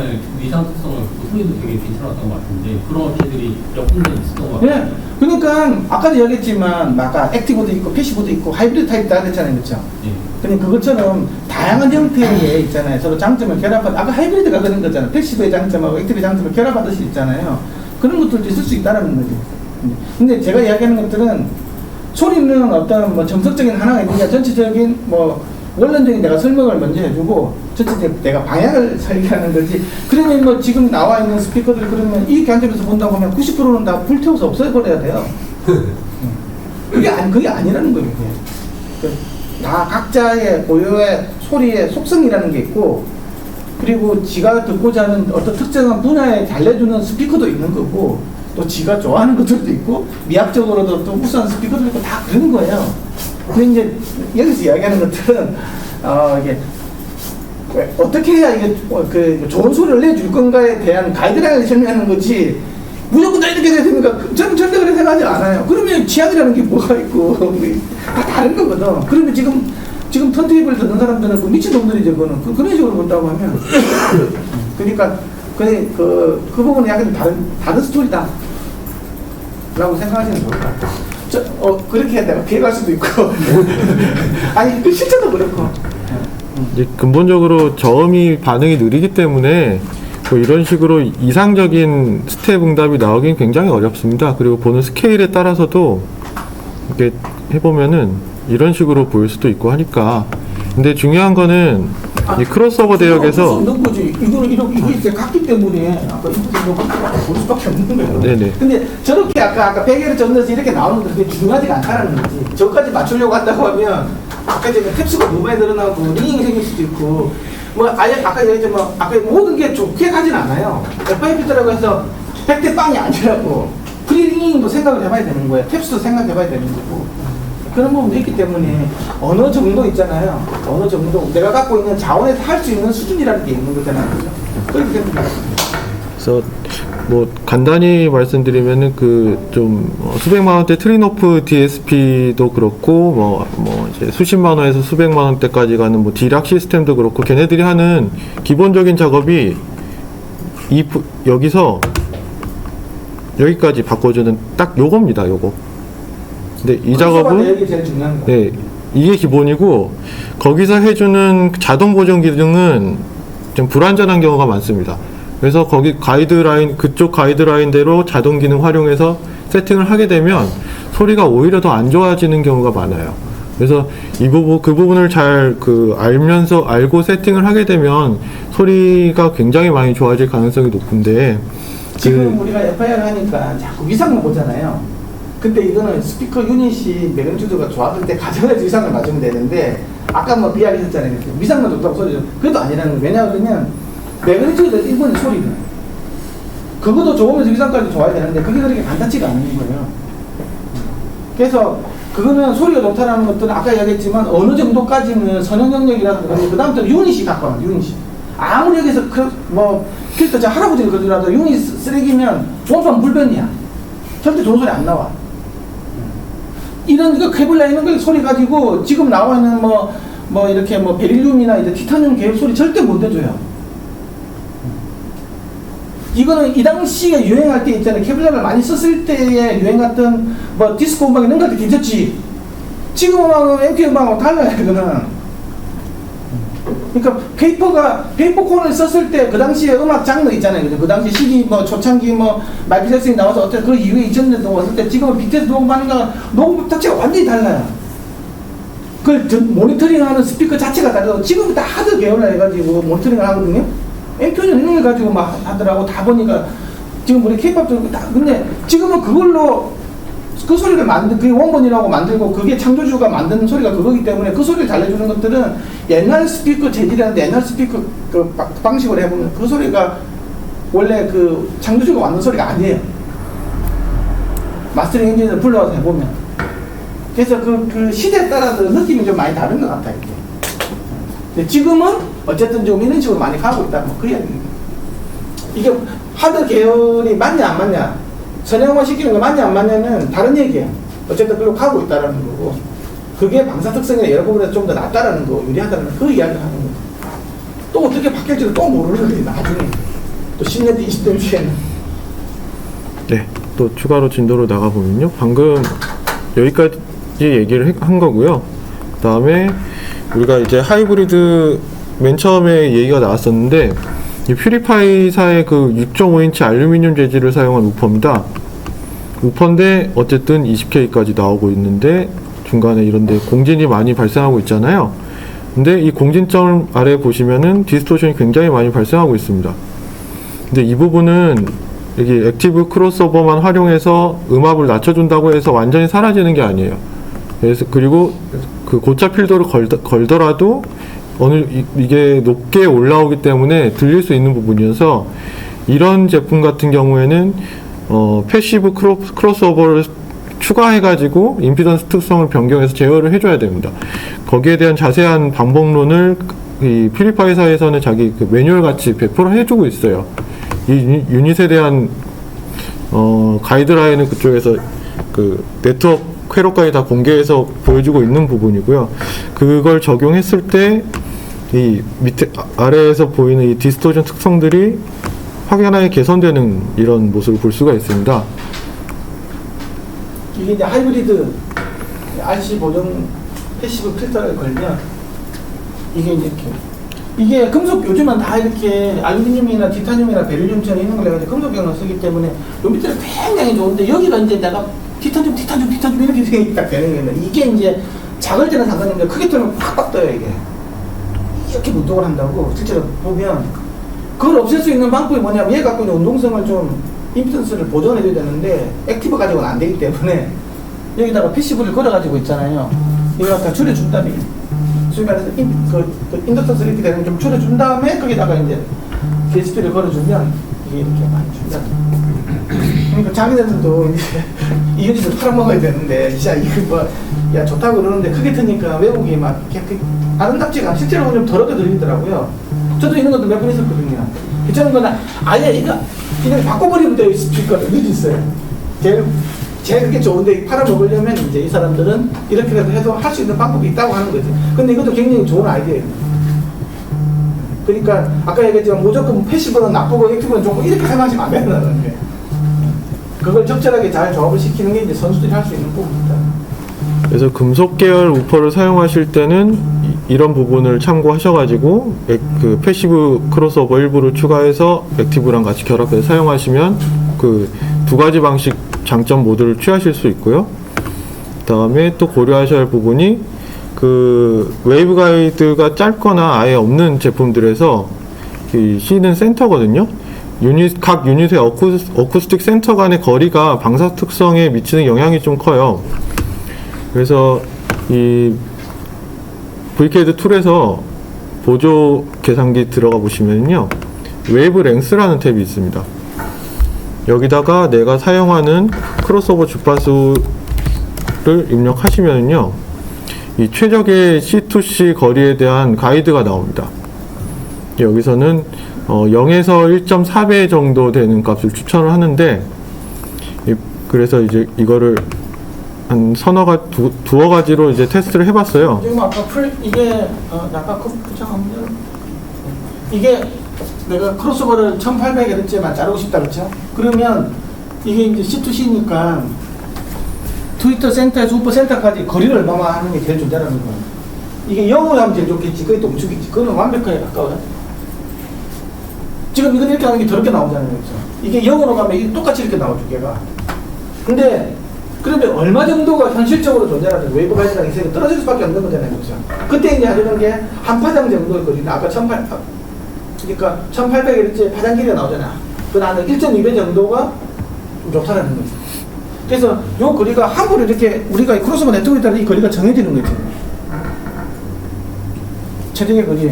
특성을 갖고 소리도 되게 괜찮았던 것 같은데 그런 업체들이 몇 군데 있었던 것 같아요. 예. 그러니까 아까도 이야기했지만 아까 액티브도 있고 패시브도 있고 하이브리드 타입 다 그랬잖아요. 그렇죠? 예. 그러니까 그것처럼 다양한 형태의 있잖아요. 서로 장점을 결합한 아까 하이브리드가 그런 거잖아요. 패시브의 장점하고 액티브의 장점을 결합하듯이 있잖아요. 그런 것들도 있을 수 있다는 거죠. 근데 제가 이야기하는 것들은 소리는 어떤 뭐 정석적인 하나가 있느냐 전체적인 뭐 원론적인 내가 설명을 먼저 해주고 전체적인 내가 방향을 설계하는 거지. 그러면 뭐 지금 나와 있는 스피커들 그러면 이 관점에서 본다고 하면 90%는 다 불태워서 없애버려야 돼요. 그게 아니라는 거예요. 그게. 다 각자의 고유의 소리의 속성이라는 게 있고 그리고 지가 듣고자 하는 어떤 특정한 분야에 달래주는 스피커도 있는 거고 또 지가 좋아하는 것들도 있고 미학적으로도 또 우수한 스피커도 있고 다 그런 거예요. 근데 이제 여기서 이야기하는 것들은 이게 어떻게 해야 이게 그 좋은 소리를 내줄 건가에 대한 가이드라인을 설명하는 거지 무조건 다 이렇게 돼야 됩니까? 저는 절대 그렇게 생각하지 않아요. 그러면 취향이라는 게 뭐가 있고 다 다른 거거든. 그러면 지금 턴테이블 듣는 사람들은 그 미친놈들이죠. 그런 식으로 본다고 하면 그러니까 그 부분은 약간 다른 스토리다 라고 생각하시면 좋을 것 같아요. 그렇게 내가 피해갈 수도 있고 아니 그 실제도 그렇고 이제 근본적으로 저음이 반응이 느리기 때문에 뭐 이런 식으로 이상적인 스텝 응답이 나오긴 굉장히 어렵습니다. 그리고 보는 스케일에 따라서도 이렇게 해보면은 이런 식으로 보일 수도 있고 하니까. 근데 중요한 거는 이 크로스오버 대역에서 없는 거지. 이거는 이거 이제 갔기 때문에 아까 이거 볼 수밖에 없는 거예요. 네네. 근데 저렇게 아까 베개를 접는서 이렇게 나오는 건 그게 중요하지가 않다는 거지. 저까지 맞추려고 한다고 하면 아까 이제 탭수가 너무 많이 늘어나고 링이 생길 수도 있고 뭐 아예 아까 얘기했지만 아까 모든 게 좋게 가진 않아요. FIP라고 해서 100대 빵이 아니라고 프리링도 생각을 해봐야 되는 거예요. 탭수도 생각해봐야 되는 거고. 그런 부분도 있기 때문에 어느 정도 있잖아요. 어느 정도 내가 갖고 있는 자원에서 할 수 있는 수준이라는 게 있는 거잖아요. 그죠? 그렇기 때문에 그래서 뭐 간단히 말씀드리면은 그 좀 수백만 원대 트리노프 DSP도 그렇고 뭐 이제 수십만 원에서 수백만 원대까지 가는 뭐 디락 시스템도 그렇고 걔네들이 하는 기본적인 작업이 여기서 여기까지 바꿔주는 딱 요겁니다. 요거. 근데 이 작업은 이게 제일 중요한 거. 네, 이게 기본이고 거기서 해주는 자동 보정 기능은 좀 불완전한 경우가 많습니다. 그래서 거기 가이드라인 그쪽 가이드라인대로 자동 기능 활용해서 세팅을 하게 되면 소리가 오히려 더 안 좋아지는 경우가 많아요. 그래서 그 부분을 잘 알고 세팅을 하게 되면 소리가 굉장히 많이 좋아질 가능성이 높은데 지금 우리가 FIR 하니까 자꾸 위상만 보잖아요. 근데 이거는 스피커 유닛이 매그니튜드가 좋았을 때 가정에서 위상을 맞으면 되는데 아까 뭐 비하기 했잖아요. 위상만 좋다고 소리죠. 그래도 아니라는 거예요. 왜냐하면 매그니튜드가 1번이 소리는 그것도 좋으면서 위상까지 좋아야 되는데 그게 그렇게 간단치가 않은 거예요. 그래서 그거는 소리가 좋다는 것들은 아까 이야기했지만 어느 정도까지는 선형 영역이라서 그런데 그 다음부터 유닛이 갖고 와요. 유닛이 아무리 여기서 필터 저 할아버지를 그러더라도 유닛 쓰레기면 종소는 불변이야. 절대 좋은 소리 안 나와. 이런 케블라 있는 거 소리 가지고 지금 나와 있는 뭐 이렇게 베릴륨이나 이제 티타늄 계열 소리 절대 못 내줘요. 이거는 이 당시에 유행할 때 있잖아요. 케블라를 많이 썼을 때에 유행했던 뭐 디스코 음악이 이런 것도 괜찮지. 지금 음악은 MK 음악하고 달라요, 이거는. 그러니까 페이퍼콘을 썼을 때 그 당시에 음악 장르 있잖아요. 그죠? 그 당시 시기 뭐 초창기 뭐 마이클 잭슨이 나와서 어때 그 이후에 2000년대 왔을 때 지금은 BTS 녹음하는 거랑 녹음 자체가 완전히 달라요. 그걸 모니터링하는 스피커 자체가 달라요. 지금 다 하드 계열로 해가지고 모니터링을 하거든요. MQ는 이런 걸 가지고 막 하더라고. 다 보니까 지금 우리 K-POP 다 근데 지금은 그걸로 그 소리를 그게 원본이라고 만들고 그게 창조주가 만드는 소리가 그거기 때문에 그 소리를 잘 내주는 것들은 옛날 스피커 재질이라는데 옛날 스피커 그 방식으로 해보면 그 소리가 원래 그 창조주가 만든 소리가 아니에요. 마스터링 엔진을 불러와서 해보면. 그래서 그 시대에 따라서 느낌이 좀 많이 다른 것 같아요. 근데 지금은 어쨌든 좀 이런 식으로 많이 가고 있다. 뭐 그 이야기입니다. 이게 하드 계열이 맞냐 안 맞냐 선형화 시키는 거 맞냐 안 맞냐는 다른 얘기예요. 어쨌든 그걸로 가고 있다라는 거고 그게 방사 특성이나 여러 부분에서 좀 더 낫다라는 거 유리하다는 그 이야기를 하는 거예요. 또 어떻게 바뀔지를 또 모르는 거예요. 나중에 또 10년 뒤 20년 뒤에는. 네, 또 추가로 진도로 나가보면요. 방금 여기까지 얘기를 한 거고요. 그 다음에 우리가 이제 하이브리드 맨 처음에 얘기가 나왔었는데 이 퓨리파이사의 그 6.5인치 알루미늄 재질을 사용한 우퍼입니다. 우퍼인데 어쨌든 20K까지 나오고 있는데 중간에 이런데 공진이 많이 발생하고 있잖아요. 근데 이 공진점 아래 보시면은 디스토션이 굉장히 많이 발생하고 있습니다. 근데 이 부분은 여기 액티브 크로스오버만 활용해서 음압을 낮춰준다고 해서 완전히 사라지는 게 아니에요. 그래서 그리고 그 고차 필더를 걸더라도 이게 높게 올라오기 때문에 들릴 수 있는 부분이어서 이런 제품 같은 경우에는 패시브 크로스오버를 추가해가지고 임피던스 특성을 변경해서 제어를 해줘야 됩니다. 거기에 대한 자세한 방법론을 이 퓨리파이사에서는 자기 그 매뉴얼 같이 배포를 해주고 있어요. 이 유닛에 대한 가이드라인은 그쪽에서 그 네트워크 회로까지 다 공개해서 보여주고 있는 부분이고요. 그걸 적용했을 때 이 밑에 아래에서 보이는 이 디스토션 특성들이 확연하게 개선되는 이런 모습을 볼 수가 있습니다. 이게 이제 하이브리드 RC 보정 패시브 필터를 걸면 이게 이제 이게 금속 요즘은 다 이렇게 알루미늄이나 티타늄이나 베릴륨처럼 있는 걸 해가지고 금속 경로 쓰기 때문에 요 밑에는 굉장히 좋은데 여기가 이제 내가 티타늄 이렇게 생각이 딱 되는 거예요. 이게 이제 작을 때는 상관없는데 크게 뜨면 팍팍 떠요 이게. 이렇게 운동을 한다고 실제로 보면 그걸 없앨 수 있는 방법이 뭐냐면 얘 갖고 있는 운동성을 좀 임피던스를 보존해줘야 되는데 액티브 가지고는 안 되기 때문에 여기다가 PCB를 걸어가지고 있잖아요. 이걸 갖다 줄여준다며 소위 말해서 인덕턴스 이렇게 되는 좀 줄여준 다음에 거기다가 이제 DSP를 걸어주면 이게 이렇게 많이 준다. 그러니까 자기들도 이제 이것을 팔아먹어야 되는데 야 이거 뭐 야 좋다고 그러는데 크게 트니까 외국이 막 이렇게 아름답지가 않아. 실제로 좀 더럽게 들리더라고요. 저도 이런 것도 몇 번 있었거든요. 괜찮은 거는 아예 이거 바꿔버리면 돼요. 스피커를 이렇게 있어요. 제일 그게 좋은데 팔아먹으려면 이제 이 사람들은 이렇게라도 해도 할 수 있는 방법이 있다고 하는 거지. 근데 이것도 굉장히 좋은 아이디어예요. 그러니까 아까 얘기했지만 무조건 패시브는 나쁘고 액티브는 좋고 이렇게 생각하시면 안 된다는 거예요. 그걸 적절하게 잘 조합을 시키는 게 이제 선수들이 할 수 있는 부분입니다. 그래서 금속 계열 우퍼를 사용하실 때는 이런 부분을 참고하셔가지고 그 패시브 크로스오버 일부를 추가해서 액티브랑 같이 결합해서 사용하시면 그 두 가지 방식 장점 모두를 취하실 수 있고요. 그 다음에 또 고려하셔야 할 부분이 그 웨이브 가이드가 짧거나 아예 없는 제품들에서 이 C는 센터거든요. 각 유닛의 어쿠스틱 센터 간의 거리가 방사 특성에 미치는 영향이 좀 커요. 그래서 이 VCAD 툴에서 보조 계산기 들어가 보시면요, 웨이브 랭스라는 탭이 있습니다. 여기다가 내가 사용하는 크로스오버 주파수를 입력하시면요, 이 최적의 C2C 거리에 대한 가이드가 나옵니다. 여기서는 0에서 1.4배 정도 되는 값을 추천을 하는데, 그래서 이제 이거를 한 두어 가지로 이제 테스트를 해봤어요. 지금 아까 이게 아까 그 부착합니다. 이게 내가 크로스오버를 1800Hz만 자르고 싶다 그렇죠? 그러면 이게 이제 C2C니까 트위터 센터에서 우퍼 센터까지 거리를 얼마만 하는 게 제일 좋다라는 거예요. 이게 0으로 하면 제일 좋겠지. 그게 동축이지. 그거는 완벽하게 가까워요. 지금 이건 이렇게 하는 게 더럽게 나오잖아요. 그렇죠? 이게 0으로 가면 이게 똑같이 이렇게 나오죠, 걔가. 근데 그러면 얼마 정도가 현실적으로 존재하는 웨이브 가이드라는 게 떨어질 수밖에 없는 거잖아요. 그렇죠? 그때 이제 하려는 게 한 파장 정도의 거리. 아까 1800Hz 파장 길이가 나오잖아. 그 다음에 1.2배 정도가 좀 좋다라는 거죠. 그래서 요 거리가 함부로 이렇게 우리가 크로스오버 네트워크에 따라 이 거리가 정해지는 거죠. 최적의 거리.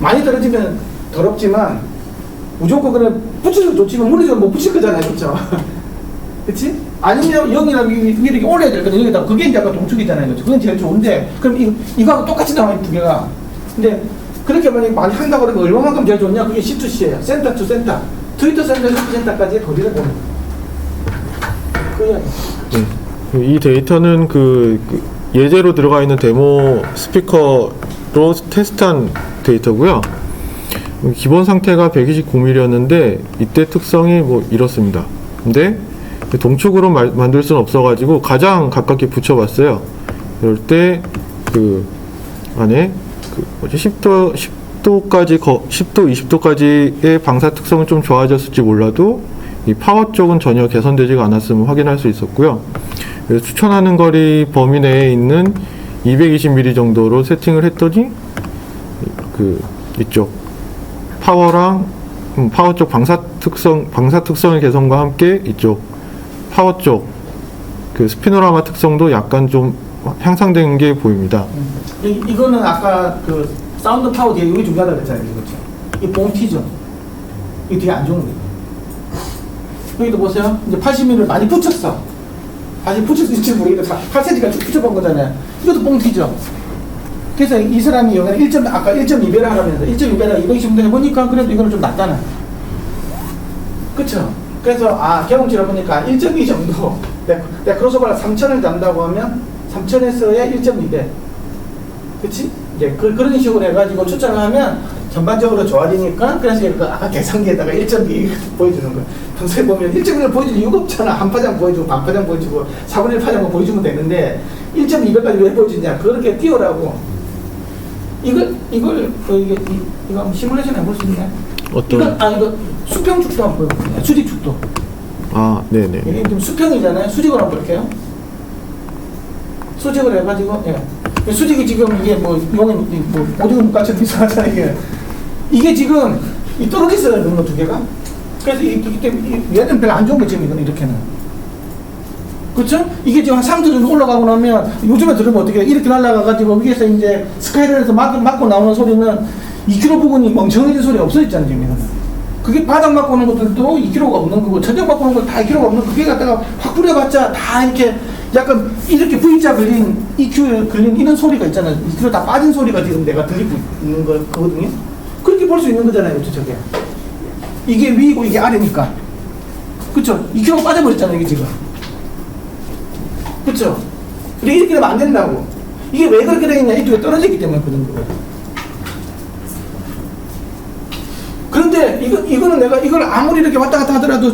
많이 떨어지면 더럽지만 무조건 그냥 붙여도 좋지만 물리적으로 못 붙일 거잖아요. 그렇죠? 그치? 아니면 0이나 이렇게 올려야 될 거죠. 여기다. 그게 이제 아까 동축이잖아요. 그렇죠? 그건 제일 좋은데 그럼 이거하고 똑같이 나와요. 두 개가. 근데 그렇게 만약에 많이 한다고 그러면 얼마만큼 제일 좋냐? 그게 C2C예요. 센터 투 센터. 트위터 센터에서 센터까지의 거리를 보는 거예요. 이 데이터는 그 예제로 들어가 있는 데모 스피커로 테스트한 데이터고요. 기본 상태가 129mm였는데 이때 특성이 뭐 이렇습니다. 근데 동축으로 만들 수는 없어가지고 가장 가깝게 붙여봤어요. 이럴 때 그 안에 그 뭐지 10도까지 20도까지의 방사 특성은 좀 좋아졌을지 몰라도 이 파워 쪽은 전혀 개선되지가 않았음을 확인할 수 있었고요. 그래서 추천하는 거리 범위 내에 있는 220mm 정도로 세팅을 했더니 그 이쪽 파워랑 파워 쪽 방사 특성의 개선과 함께 이쪽 파워 쪽 그 스피노라마 특성도 약간 좀 향상된 게 보입니다. 이거는 아까 그 사운드 파워 뒤에 이게 중요하다고 했잖아요. 그렇죠? 이 봉티죠. 이게 되게 안 좋은 거예요. 여기도 보세요. 이제 80mm를 많이 붙였어. 다시 붙일 수 있을지 모르겠는데 8cm까지 붙여본 거잖아요. 이것도 뽕티죠. 그래서 이 사람이 여기는 아까 1.2배를 하라면서 1.2배를 220mm 해보니까 그래도 이거는 좀 낫잖아. 그쵸? 그래서 경험치를 보니까 1.2 정도 내가 크로스오버를 3000을 단다고 하면 3000에서의 1.2배. 그치? 이제 그런 식으로 해가지고 추천을 하면 전반적으로 좋아지니까 그래서 그 아까 계산기에다가 1.2 보여주는 거야. 평소에 보면 1.1을 보여줄 이유가 없잖아. 한 파장 보여주고 반 파장 보여주고 4분의 1 파장만 보여주면 되는데 1.2배까지 왜 보여주냐. 그렇게 띄우라고. 이거 한번 시뮬레이션 해볼 수 있냐? 어떤? 이거 수평축도 한번 보여볼게요. 수직축도. 네네. 이게 좀 수평이잖아요. 수직으로 한번 볼게요. 수직을 해가지고, 예. 수직이 지금 이게 뭐, 용이 뭐, 오징어 문과처럼 이상하잖아요. 이게 지금, 떨어졌어요, 놈 두 개가. 그래서 얘는 별로 안 좋은 거 지금 이거는 이렇게는. 그쵸? 이게 지금 한 3도 정도 올라가고 나면, 요즘에 들으면 어떻게 해? 이렇게 날아가가지고, 위에서 이제 스카이런에서 맞고 나오는 소리는 2km 부근이 멍청해진 소리 없어졌잖아요, 지금 이거는. 그게 바닥 맞고 오는 것들도 2km가 없는 거고, 천정 맞고 오는 거 다 2km가 없는 거, 그게 갖다가 확 뿌려봤자 다 이렇게 약간 이렇게 V자 걸린, EQ 걸린 이런 소리가 있잖아요. 2km 다 빠진 소리가 지금 내가 들리고 있는 거거든요. 그렇게 볼 수 있는 거잖아요, 그쵸, 저게. 이게 위이고 이게 아래니까. 그쵸? 2km 빠져버렸잖아요, 이게 지금. 그쵸? 근데 이렇게 되면 안 된다고. 이게 왜 그렇게 되겠냐, 이쪽에 떨어지기 때문에 그런 거예요. 그런데 이거는 내가 이걸 아무리 이렇게 왔다 갔다 하더라도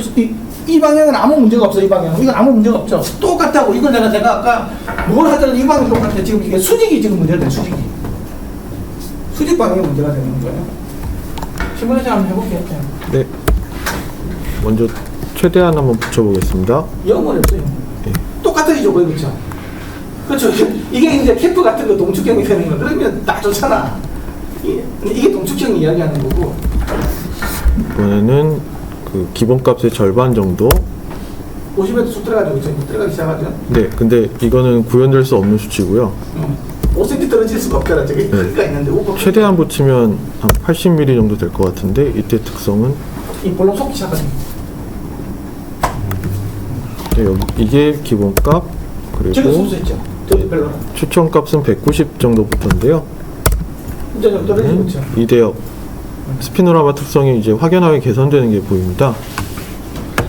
이 방향은 아무 문제가 없어. 이 방향은 이건 아무 문제가 없죠. 똑같다고. 이걸 제가 아까 뭘 하더라도 이 방향 똑같아. 지금 이게 수직이 지금 문제가 돼. 수직 방향이 문제가 되는 거예요. 시뮬레이션 한번 해볼게요. 네. 먼저 최대한 한번 붙여보겠습니다. 영어는 없어요. 네. 똑같아지죠, 거의. 그렇죠. 그렇죠. 이게 이제 캠프 같은 거 동축형이 되는 거. 그러면 다 좋잖아. 이게 동축형이 이야기하는 거고. 이번에는 그 기본값의 절반 정도. 50에도 쑥 들어가지고 들어가기 시작하죠. 네, 근데 이거는 구현될 수 없는 수치고요. 5cm 떨어질 수가 없잖아. 저게 크기가 있는데 최대한 붙이면 한 80mm 정도 될 것 같은데 이때 특성은 이 볼록 속기 시작하죠. 네, 이게 기본값 저기 그리고 쓸 수 있죠. 별로. 추천값은 190 정도 붙었는데요. 이제 좀 떨어지고 있죠. 이대역 스피노라마 특성이 이제 확연하게 개선되는 게 보입니다.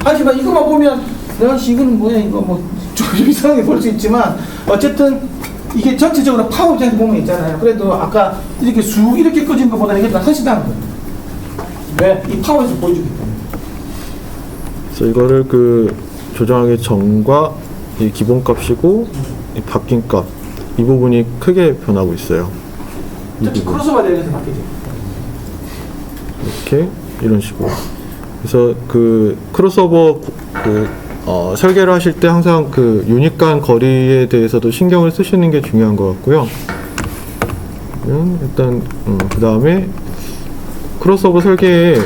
하지만 이거만 보면 내가 이거는 뭐야 이거 뭐 좀 이상하게 볼 수 있지만 어쨌든 이게 전체적으로 파워 입장에서 보면 있잖아요. 그래도 아까 이렇게 이렇게 꺼진 것보다는 이게 훨씬 나은 거예요. 왜? 이 파워에서 보여주기 때문에. 그래서 이거를 그 조정하기 전과 이 기본값이고 이 바뀐 값, 이 부분이 크게 변하고 있어요. 이 특히 부분. 크로스오버 대해서 바뀌죠. 이렇게 이런 식으로. 그래서 그 크로스오버 설계를 하실 때 항상 그 유닛 간 거리에 대해서도 신경을 쓰시는 게 중요한 것 같고요. 일단 그 다음에 크로스오버 설계의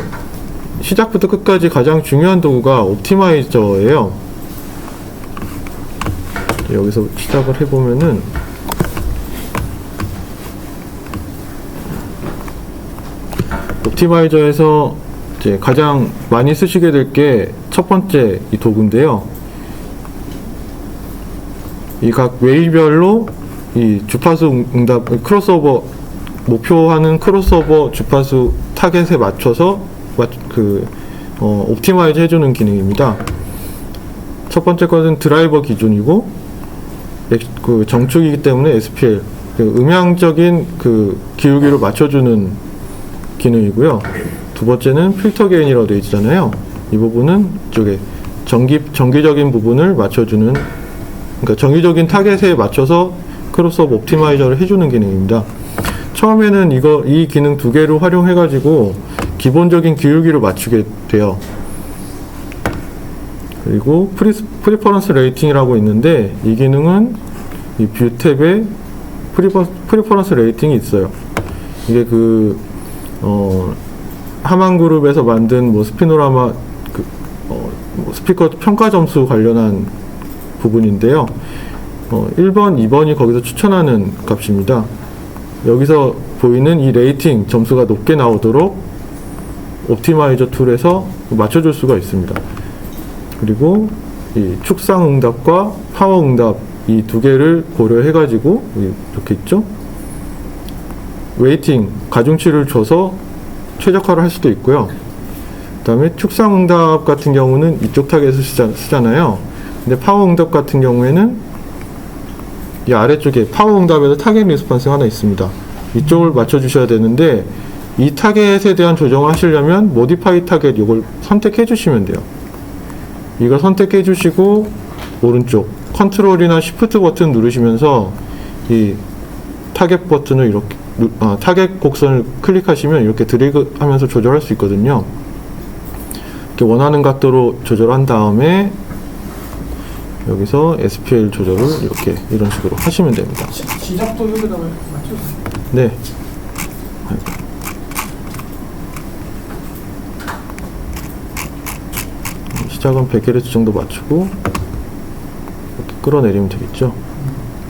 시작부터 끝까지 가장 중요한 도구가 옵티마이저예요. 여기서 시작을 해보면은 옵티마이저에서 이제 가장 많이 쓰시게 될 게 첫 번째 이 도구인데요. 이 각 웨이별로 이 주파수 응답, 크로스오버, 목표하는 크로스오버 주파수 타겟에 맞춰서 옵티마이즈 해주는 기능입니다. 첫 번째 것은 드라이버 기준이고, 그 정축이기 때문에 SPL, 그 음향적인 그 기울기를 맞춰주는 기능이고요. 두 번째는 필터 게인이라고 되어 있잖아요. 이 부분은 이쪽에 정기적인 부분을 맞춰주는, 그러니까 정기적인 타겟에 맞춰서 크로스오버 옵티마이저를 해주는 기능입니다. 처음에는 이 기능 두 개를 활용해가지고 기본적인 기울기를 맞추게 돼요. 그리고 프리퍼런스 레이팅이라고 있는데, 이 기능은 이 뷰 탭에 프리퍼런스 레이팅이 있어요. 이게 하만그룹에서 만든 스피노라마 스피커 평가 점수 관련한 부분인데요. 1번, 2번이 거기서 추천하는 값입니다. 여기서 보이는 이 레이팅 점수가 높게 나오도록 옵티마이저 툴에서 맞춰줄 수가 있습니다. 그리고 이 축상 응답과 파워 응답 이 두 개를 고려해가지고 이렇게 있죠. 웨이팅, 가중치를 줘서 최적화를 할 수도 있고요. 그 다음에 축상 응답 같은 경우는 이쪽 타겟을 쓰잖아요. 근데 파워 응답 같은 경우에는 이 아래쪽에 파워 응답에도 타겟 리스폰스가 하나 있습니다. 이쪽을 맞춰주셔야 되는데, 이 타겟에 대한 조정을 하시려면 모디파이 타겟 이걸 선택해 주시면 돼요. 이걸 선택해 주시고 오른쪽 컨트롤이나 시프트 버튼 누르시면서 이 타겟 버튼을 이렇게 타겟 곡선을 클릭하시면 이렇게 드래그 하면서 조절할 수 있거든요. 이렇게 원하는 각도로 조절한 다음에 여기서 SPL 조절을 이런 식으로 하시면 됩니다. 시작도 여기다가 맞춰주세요. 네. 시작은 100Hz 정도 맞추고 이렇게 끌어내리면 되겠죠.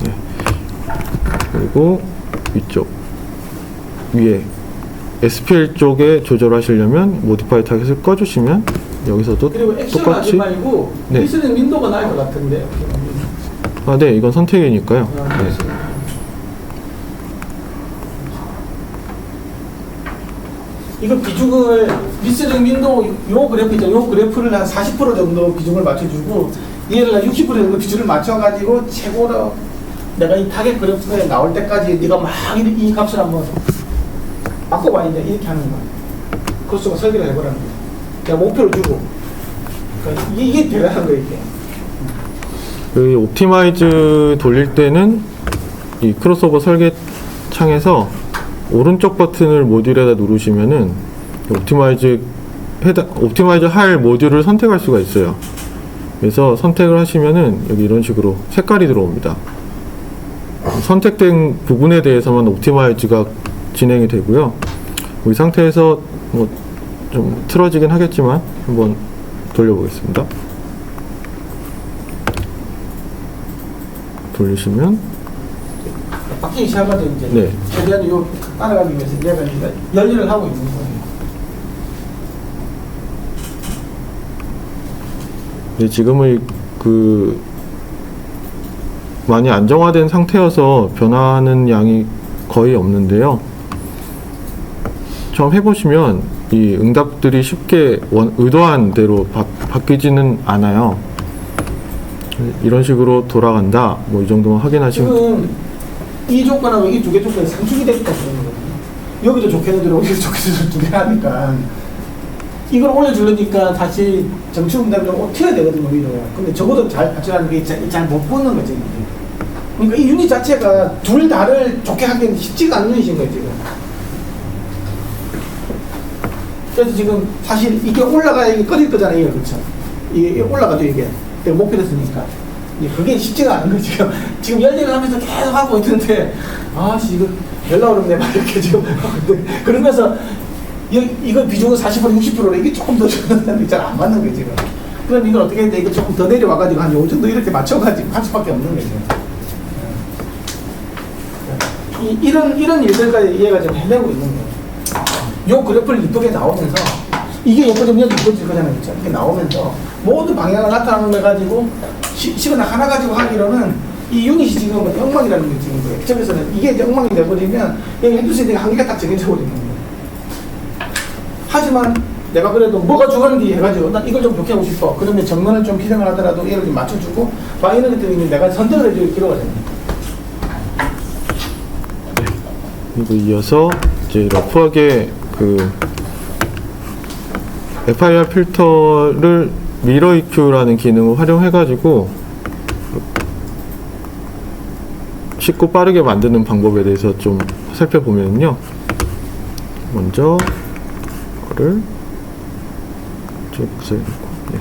네. 그리고 위쪽 위에 SPL 쪽에 조절하시려면 모디파이 타겟을 꺼주시면 여기서도 그리고 액션을 똑같이 하지 말고 네. 리스닝 윈도우가 나을 것 같은데. 네, 이건 선택이니까요. 네. 이거 비중을 리스닝 윈도우 요 그래프 있죠. 요 그래프를 한 40% 정도 비중을 맞춰주고 얘를 한 60% 정도 비중을 맞춰가지고 최고로 내가 이 타겟 그래프에 나올 때까지 네가 막 이 값을 한번 바꿔봐. 이제 이렇게 하는 거야. 크로스오버 설계를 해보라는 거야. 내가 목표를 주고. 그러니까 이게 대단한 거야 이게. 그 옵티마이즈 돌릴 때는 이 크로스오버 설계 창에서 오른쪽 버튼을 모듈에다 누르시면은 옵티마이즈 할 모듈을 선택할 수가 있어요. 그래서 선택을 하시면은 여기 이런 식으로 색깔이 들어옵니다. 선택된 부분에 대해서만 옵티마이즈가 진행이 되고요. 이 상태에서 좀 틀어지긴 하겠지만 한번 돌려보겠습니다. 돌리시면 바뀌기 시작하죠 이제. 네. 최대한 요 따라가기 위해서 얘가 이제 연리를 하고 있는 거예요. 네, 지금은 많이 안정화된 상태여서 변화하는 양이 거의 없는데요. 처음 해보시면 이 응답들이 쉽게 의도한 대로 바뀌지는 않아요. 이런 식으로 돌아간다. 이 정도만 확인하시면. 지금 이 조건하고 이 두 개 조건이 상충이 됐기 때문에 그런 거거든요. 여기도 좋게 들어오고 여기도 좋게 들어오고 두 개 하니까 이걸 올려주려니까 사실 정치운동이 좀 튀어야 되거든요, 오히려. 근데 적어도 잘 받쳐가는 게 잘 못 보는 거지. 그러니까 이 유닛 자체가 둘 다를 좋게 하기는 쉽지가 않는 유닛인 거예요, 지금. 그래서 지금 사실 이게 올라가야 이게 꺼질 거잖아요, 그렇죠? 이게 올라가죠, 이게. 내가 못 그렸으니까. 그게 쉽지가 않은 거죠, 지금 열대를 하면서 계속 하고 있는데, 아씨, 이거 연락 오는데 막 이렇게 지금. 그러면서 이거 비중은 40% 60%로 이게 조금 더 주는 잘 안 맞는 거예요, 지금. 그럼 이걸 어떻게 했는데 이거 조금 더 내려와가지고 한 요 정도 이렇게 맞춰가지고 할 수밖에 없는 거죠. 이런 일들까지 이해가 좀 해내고 있는 거예요. 요 그래프를 이쁘게 나오면서 이게 예뻐지면 이뻐질 거잖아요, 그렇죠? 이게 나오면서 모든 방향을 나타나는 가지고 식은 하나 가지고 하기로는 이 유닛이 지금 엉망이라는 게 지금 거예요. 액정에서는 이게 이제 엉망이 돼버리면 여기 해두세대가 한계가 딱 정해져 버리는 거예요. 하지만 내가 그래도 뭐가 중요한지 해가지고 난 이걸 좀 좋게 하고 싶어. 그러면 정면을 좀 희생을 하더라도 얘를 좀 맞춰주고 막 이런 것들이 내가 선택을 해줄 필요가 됩니다. 그리고 이어서 이제 러프하게 그 FIR 필터를 미러 EQ라는 기능을 활용해가지고 쉽고 빠르게 만드는 방법에 대해서 좀 살펴보면요. 먼저 이거를 쭉 써놓고, 네.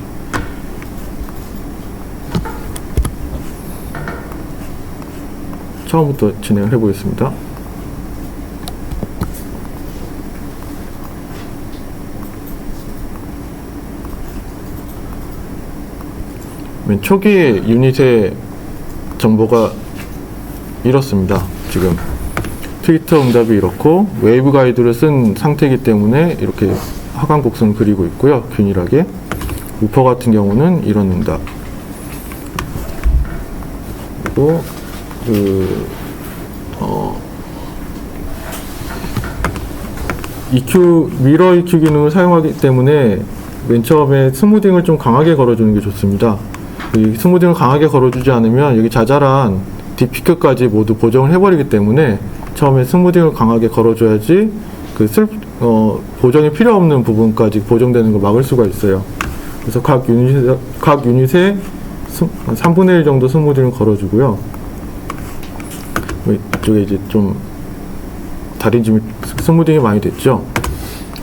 처음부터 진행을 해보겠습니다. 맨 초기에 유닛의 정보가 이렇습니다. 지금 트위터 응답이 이렇고 웨이브 가이드를 쓴 상태이기 때문에 이렇게 하강 곡선을 그리고 있고요. 균일하게. 우퍼 같은 경우는 이런 응답. 그리고 EQ, 미러 EQ 기능을 사용하기 때문에 맨 처음에 스무딩을 좀 강하게 걸어주는 게 좋습니다. 이 스무딩을 강하게 걸어주지 않으면 여기 자잘한 딥피크까지 모두 보정을 해버리기 때문에 처음에 스무딩을 강하게 걸어줘야지 그 보정이 필요 없는 부분까지 보정되는 걸 막을 수가 있어요. 그래서 각 유닛에 3분의 1 정도 스무딩을 걸어주고요. 이쪽에 이제 좀 다림질이 스무딩이 많이 됐죠.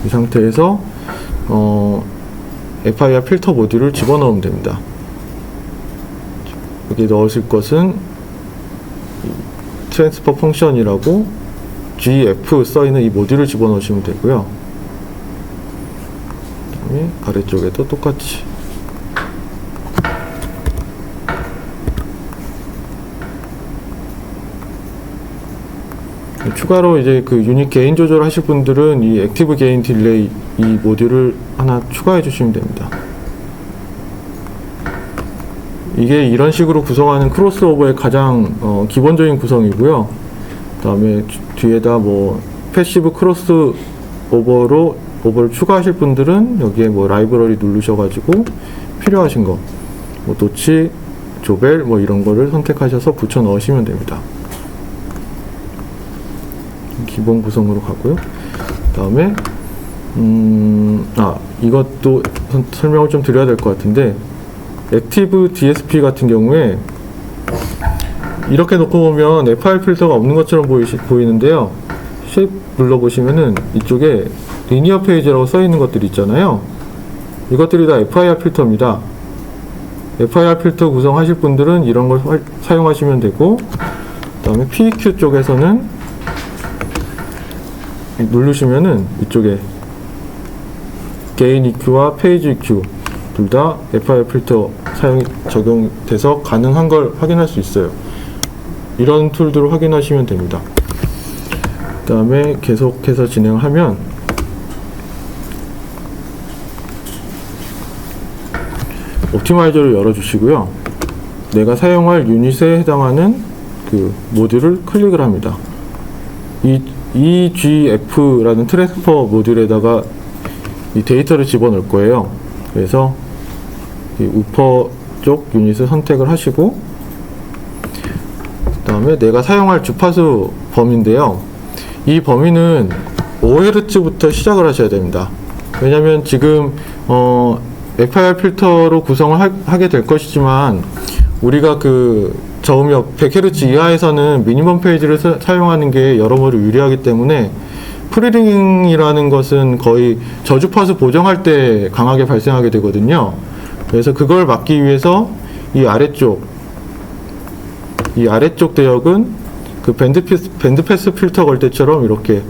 이 상태에서 FIR 필터 모듈을 집어넣으면 됩니다. 여기 넣으실 것은 트랜스퍼 펑션이라고 GF 써있는 이 모듈을 집어넣으시면 되고요. 그다음에 아래쪽에도 똑같이 추가로 이제 그 유닛 게인 조절하실 분들은 이 액티브 게인 딜레이 이 모듈을 하나 추가해 주시면 됩니다. 이게 이런 식으로 구성하는 크로스오버의 가장 기본적인 구성이고요. 그 다음에 뒤에다 뭐 패시브 크로스오버를 추가하실 분들은 여기에 뭐 라이브러리 누르셔가지고 필요하신 거, 뭐 도치, 조벨 뭐 이런 거를 선택하셔서 붙여 넣으시면 됩니다. 기본 구성으로 가고요. 그 다음에 이것도 설명을 좀 드려야 될 것 같은데, 액티브 DSP 같은 경우에 이렇게 놓고 보면 FIR 필터가 없는 것처럼 보이는데요. 쉐입 눌러보시면은 이쪽에 리니어 페이지라고 써 있는 것들이 있잖아요. 이것들이 다 FIR 필터입니다. FIR 필터 구성하실 분들은 이런 걸 사용하시면 되고, 그 다음에 PEQ 쪽에서는 누르시면은 이쪽에 게인 EQ와 페이지 EQ 둘 다 FIR 필터 사용이 적용돼서 가능한 걸 확인할 수 있어요. 이런 툴들을 확인하시면 됩니다. 그 다음에 계속해서 진행을 하면 옵티마이저를 열어주시고요. 내가 사용할 유닛에 해당하는 그 모듈을 클릭을 합니다. 이 EGF라는 트랜스퍼 모듈에다가 이 데이터를 집어넣을 거예요. 그래서 이 우퍼 쪽 유닛을 선택을 하시고, 그 다음에 내가 사용할 주파수 범위인데요. 이 범위는 5Hz부터 시작을 하셔야 됩니다. 왜냐면 지금 FIR 필터로 구성을 하게 될 것이지만 우리가 그 저음역 100Hz 이하에서는 미니멈 페이지를 사용하는 게 여러모로 유리하기 때문에 프리링이라는 것은 거의 저주파수 보정할 때 강하게 발생하게 되거든요. 그래서 그걸 막기 위해서 이 아래쪽 대역은 그 밴드 패스 필터 걸 때처럼 이렇게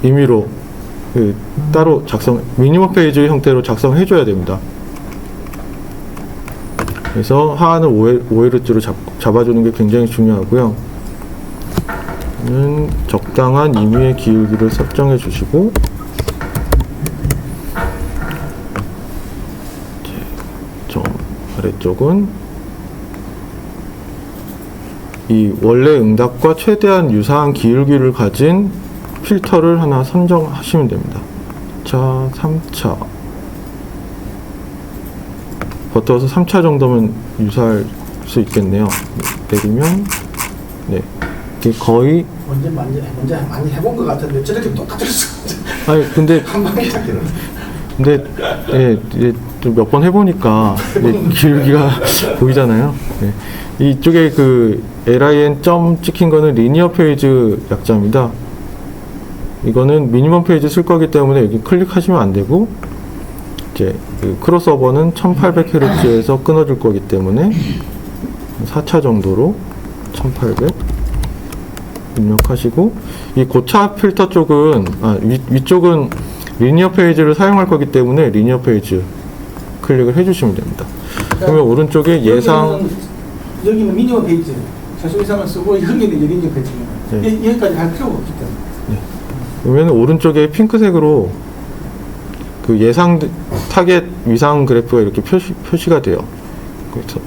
임의로 따로 미니멈 페이지 형태로 작성해 줘야 됩니다. 그래서 하한을 5Hz로 잡아주는 게 굉장히 중요하고요. 적당한 임의의 기울기를 설정해 주시고, 저 아래쪽은 이 원래 응답과 최대한 유사한 기울기를 가진 필터를 하나 선정하시면 됩니다. 2차, 3차. 버텨서 3차 정도면 유사할 수 있겠네요. 내리면, 네. 이게 거의. 먼저 많이 해본 것 같은데 저렇게 똑같을 수 아니, 근데. 한 방에 잡히는. 근데, 예, 몇 번 해보니까, 기울기가 보이잖아요. 네. 이쪽에 그 LIN 점 찍힌 거는 리니어 페이지 약자입니다. 이거는 미니멈 페이지 쓸 거기 때문에 여기 클릭하시면 안 되고, 이제 그 크로스오버는 1800Hz에서 끊어줄 거기 때문에 4차 정도로 1800 입력하시고, 이 고차 필터 쪽은 위쪽은 리니어 페이지를 사용할 거기 때문에 리니어 페이지 클릭을 해주시면 됩니다. 그러면 오른쪽에 예상 여기는 미니멈 페이지 최소 이상을 쓰고 여기는 리니어 페이지. 네. 여기까지 할 필요가 없기 때문에. 네. 그러면 오른쪽에 핑크색으로 그 예상 타겟 위상 그래프가 이렇게 표시가 돼요.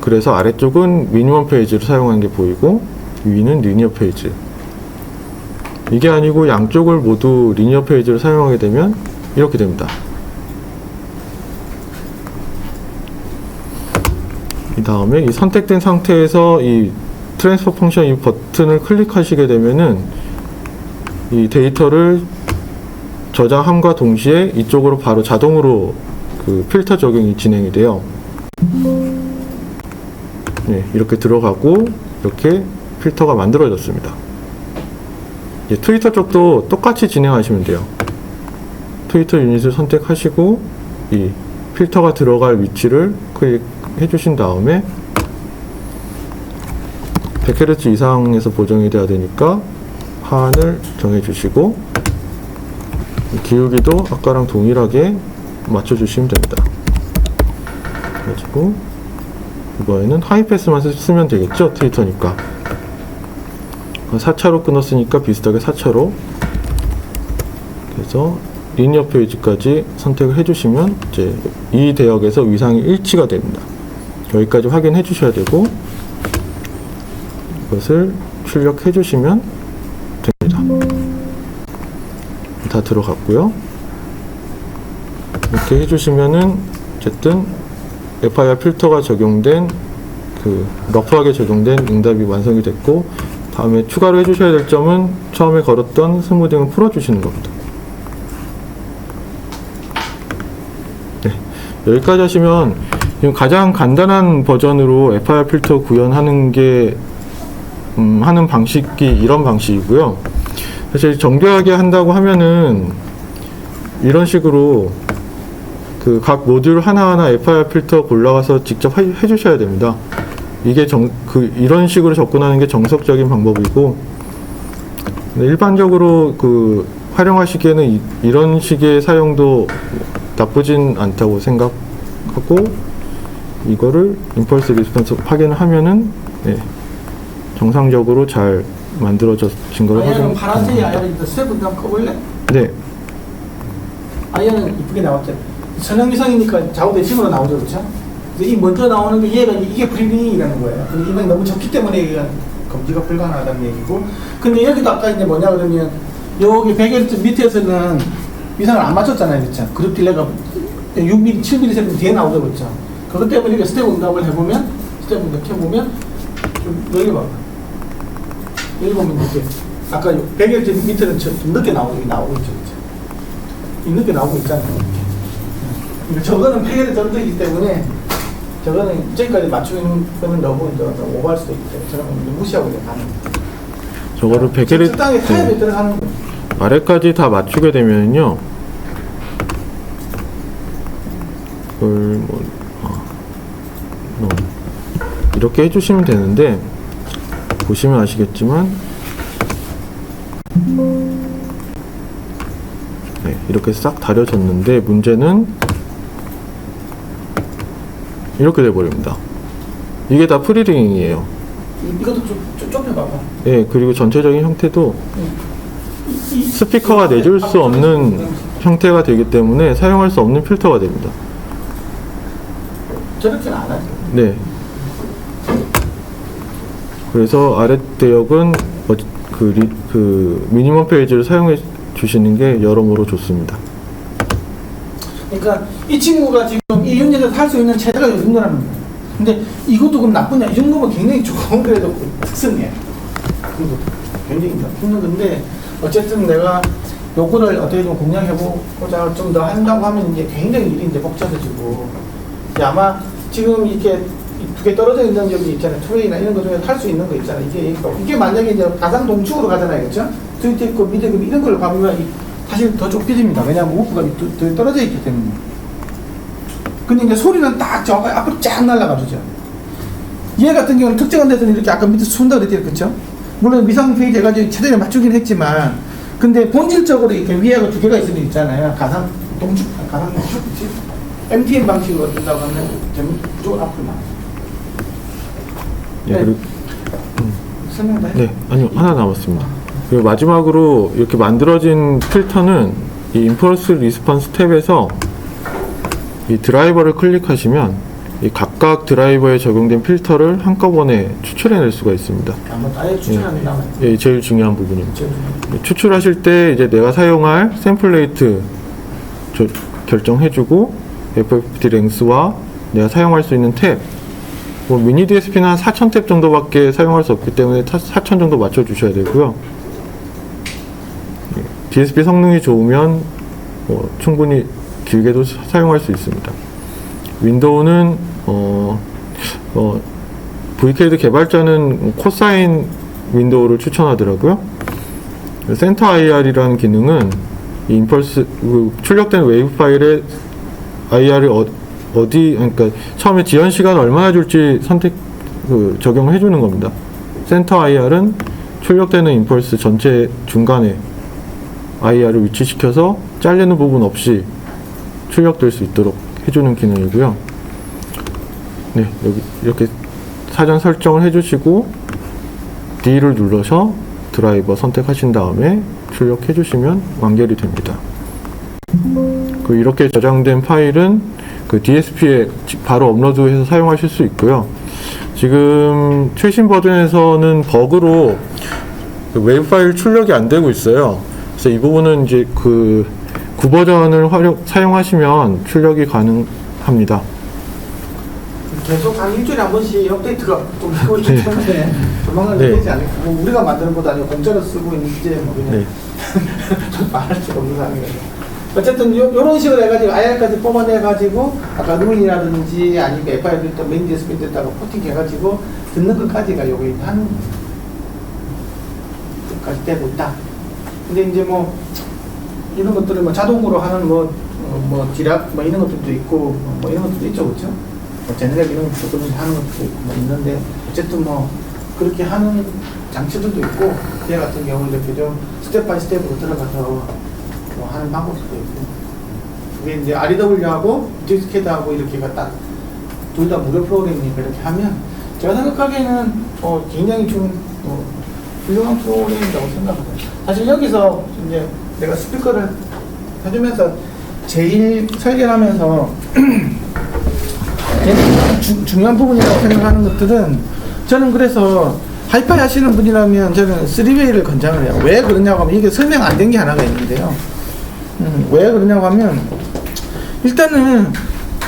그래서 아래쪽은 미니멈 페이지를 사용하는 게 보이고 위는 리니어 페이지. 이게 아니고 양쪽을 모두 리니어 페이지를 사용하게 되면 이렇게 됩니다. 이 다음에 이 선택된 상태에서 이 트랜스퍼 펑션 이 버튼을 클릭하시게 되면은 이 데이터를 저장함과 동시에 이쪽으로 바로 자동으로 그 필터 적용이 진행이 돼요. 네, 이렇게 들어가고 이렇게 필터가 만들어졌습니다. 이제 트위터 쪽도 똑같이 진행하시면 돼요. 트위터 유닛을 선택하시고 이 필터가 들어갈 위치를 클릭해 주신 다음에 100Hz 이상에서 보정이 돼야 되니까 하한을 정해 주시고 기울기도 아까랑 동일하게 맞춰 주시면 됩니다. 그래가지고 이번에는 하이패스만 쓰면 되겠죠? 트위터니까 4차로 끊었으니까 비슷하게 4차로 그래서 리니어 페이지까지 선택을 해주시면 이제 이 대역에서 위상이 일치가 됩니다. 여기까지 확인해 주셔야 되고 이것을 출력해 주시면 됩니다. 다 들어갔고요. 이렇게 해주시면은 어쨌든 FIR 필터가 적용된 그 러프하게 적용된 응답이 완성이 됐고 다음에 추가로 해주셔야 될 점은 처음에 걸었던 스무딩을 풀어주시는 겁니다. 네, 여기까지 하시면 지금 가장 간단한 버전으로 FIR 필터 구현하는 게 하는 방식이 이런 방식이고요. 사실 정교하게 한다고 하면은 이런 식으로 그 각 모듈 하나하나 FIR 필터 골라와서 직접 해주셔야 됩니다. 이게 이런 식으로 접근하는 게 정석적인 방법이고 일반적으로 그 활용하시기에는 이런 식의 사용도 나쁘진 않다고 생각하고 이거를 임펄스 리스폰스 확인을 하면은 네, 정상적으로 잘 만들어진 걸 아이언은 파란색이 아이언인데 스텝은 좀 커볼래? 네. 아이언은 이쁘게 나왔죠. 선형위성이니까 좌우 대칭으로 나오죠, 그렇죠? 이 먼저 나오는 게 얘가 이게 프리링이라는 거예요. 근데 이건 너무 적기 때문에 이건 검지가 불가능하다는 얘기고. 근데 여기도 아까 이제 뭐냐 그러면 여기 100Hz 밑에서는 위상을 안 맞췄잖아요, 그렇죠? 그룹 딜레이가 6mm, 7mm 뒤에 나오죠, 그렇죠? 그것 때문에 이렇게 스텝 응답을 해보면 스텝 응답 해보면 좀 여기 봐. 여기 보면 이렇게 아까 100Hz 밑에는 좀 늦게 나오고 있죠, 그렇죠? 늦게 나오고 있잖아요. 그러니까 저거는 폐결의 전도이기 때문에 저거는 저기까지 맞추는 거는 너무 이제 오버할 수도 있기 때문에 저는 무시하고 그냥 가는 거예요. 저거를 베개를 적당히 타협에 들어가는 거예요. 아래까지 다 맞추게 되면요. 이걸 이렇게 해주시면 되는데 보시면 아시겠지만 네, 이렇게 싹 다려졌는데 문제는 이렇게 돼버립니다. 이게 다 프리링이에요. 이것도 좀 좁혀봐봐. 예, 그리고 전체적인 형태도 스피커가 내줄 수 없는 형태가 되기 때문에 사용할 수 없는 필터가 됩니다. 저렇게는 안 하죠. 네. 그래서 아래 대역은 그 미니멈 페이지를 사용해 주시는 게 여러모로 좋습니다. 그러니까 이 친구가 지금 이 유닛에서 할 수 있는 최대가 이 정도라는 거예요. 근데 이것도 그럼 나쁘냐? 이 정도면 굉장히 좋은 그래도 특성이에요. 그래도 굉장히 힘든 건데 어쨌든 내가 요거를 어떻게 좀 공략해보고자 좀 더 한다고 하면 이제 굉장히 일이 이제 복잡해지고 이제 아마 지금 이렇게 두 개 떨어져 있는 여기 있잖아요. 투웨이나 이런 거 중에 할 수 있는 거 있잖아요. 이게 만약에 이제 가상 동축으로 가잖아요. 그렇죠? 트위터 있고 미드 이런 걸 가면 사실 더 좁혀집니다. 왜냐하면 우프가 더 떨어져 있기 때문에. 근데 이제 소리는 딱 저 앞으로 쫙 날아가죠. 얘 같은 경우는 특정한 데서는 이렇게 아까 밑에 순다고 그랬죠. 그렇죠? 물론 미상 페이지 해가지고 최대한 맞추긴 했지만 근데 본질적으로 이렇게 위에가 두 개가 있을 수 있잖아요. 가상 동축, 그치? MTM 방식으로 된다고 하면 무조건 앞으로 나와요. 예, 그리고 설명 다 네, 아니요, 하나 남았습니다. 그리고 마지막으로 이렇게 만들어진 필터는 이 임펄스 리스폰스 탭에서 이 드라이버를 클릭하시면 이 각각 드라이버에 적용된 필터를 한꺼번에 추출해낼 수가 있습니다. 한번 아예 추천하는 나와요. 예, 제일 중요한 부분입니다. 추출하실 때 이제 내가 사용할 샘플 레이트 결정해주고 FFT 랭스와 내가 사용할 수 있는 탭, 뭐 미니 DSP는 한 4,000 탭 정도밖에 사용할 수 없기 때문에 4,000 정도 맞춰주셔야 되고요. DSP 성능이 좋으면 충분히 길게도 사용할 수 있습니다. 윈도우는 VKD 개발자는 코사인 윈도우를 추천하더라고요. 센터 IR이라는 기능은 이 임펄스 출력된 웨이브 파일에 IR을 그러니까 처음에 지연 시간 얼마나 줄지 적용을 해주는 겁니다. 센터 IR은 출력되는 임펄스 전체 중간에 IR을 위치시켜서 잘리는 부분 없이 출력될 수 있도록 해주는 기능이고요. 네, 여기 이렇게 사전 설정을 해주시고 D를 눌러서 드라이버 선택하신 다음에 출력해 주시면 완결이 됩니다. 이렇게 저장된 파일은 그 DSP에 바로 업로드해서 사용하실 수 있고요. 지금 최신 버전에서는 버그로 그 웨이브 파일 출력이 안 되고 있어요. 그래서 이 부분은 이제 그 9버전을 사용하시면 출력이 가능합니다. 계속 한 일주일에 한 번씩 업데이트가 좀 되고 있기 때문에 조만간 되지 않을까. 뭐 우리가 만드는 것도 아니고 공짜로 쓰고 있는 이제 뭐 그냥 좀 말할 수가 없는 상황이에요. 어쨌든 요런 식으로 해가지고 IR까지 뽑아내가지고 아까 루인이라든지 아니면 FI를 또 메인 DSP에다가 코팅 해가지고 듣는 것까지가 여기 한 까지 되고 있다. 근데 이제 뭐 이런 것들을 뭐 자동으로 하는 뭐 디락 뭐 이런 것들도 있고 뭐 이런 것들도 있죠, 그렇죠? 뭐 제네렉 이런 것도 하는 것도 있고 뭐 있는데 어쨌든 뭐 그렇게 하는 장치들도 있고 얘 같은 경우 이렇게 좀 스텝 바이 스텝으로 들어가서 뭐 하는 방법도 있고 그게 이제 REW하고 디스켓하고 이렇게가 딱 둘 다 무료 프로그램이니까 이렇게 하면 제가 생각하기에는 굉장히 좀 훌륭한 프로그램이라고 생각합니다. 사실 여기서 이제 내가 스피커를 해주면서 제일 설계를 하면서 중요한 부분이라고 생각하는 것들은 저는 그래서 하이파이 하시는 분이라면 저는 3웨이를 권장을 해요. 왜 그러냐고 하면 이게 설명 안 된 게 하나가 있는데요. 왜 그러냐고 하면 일단은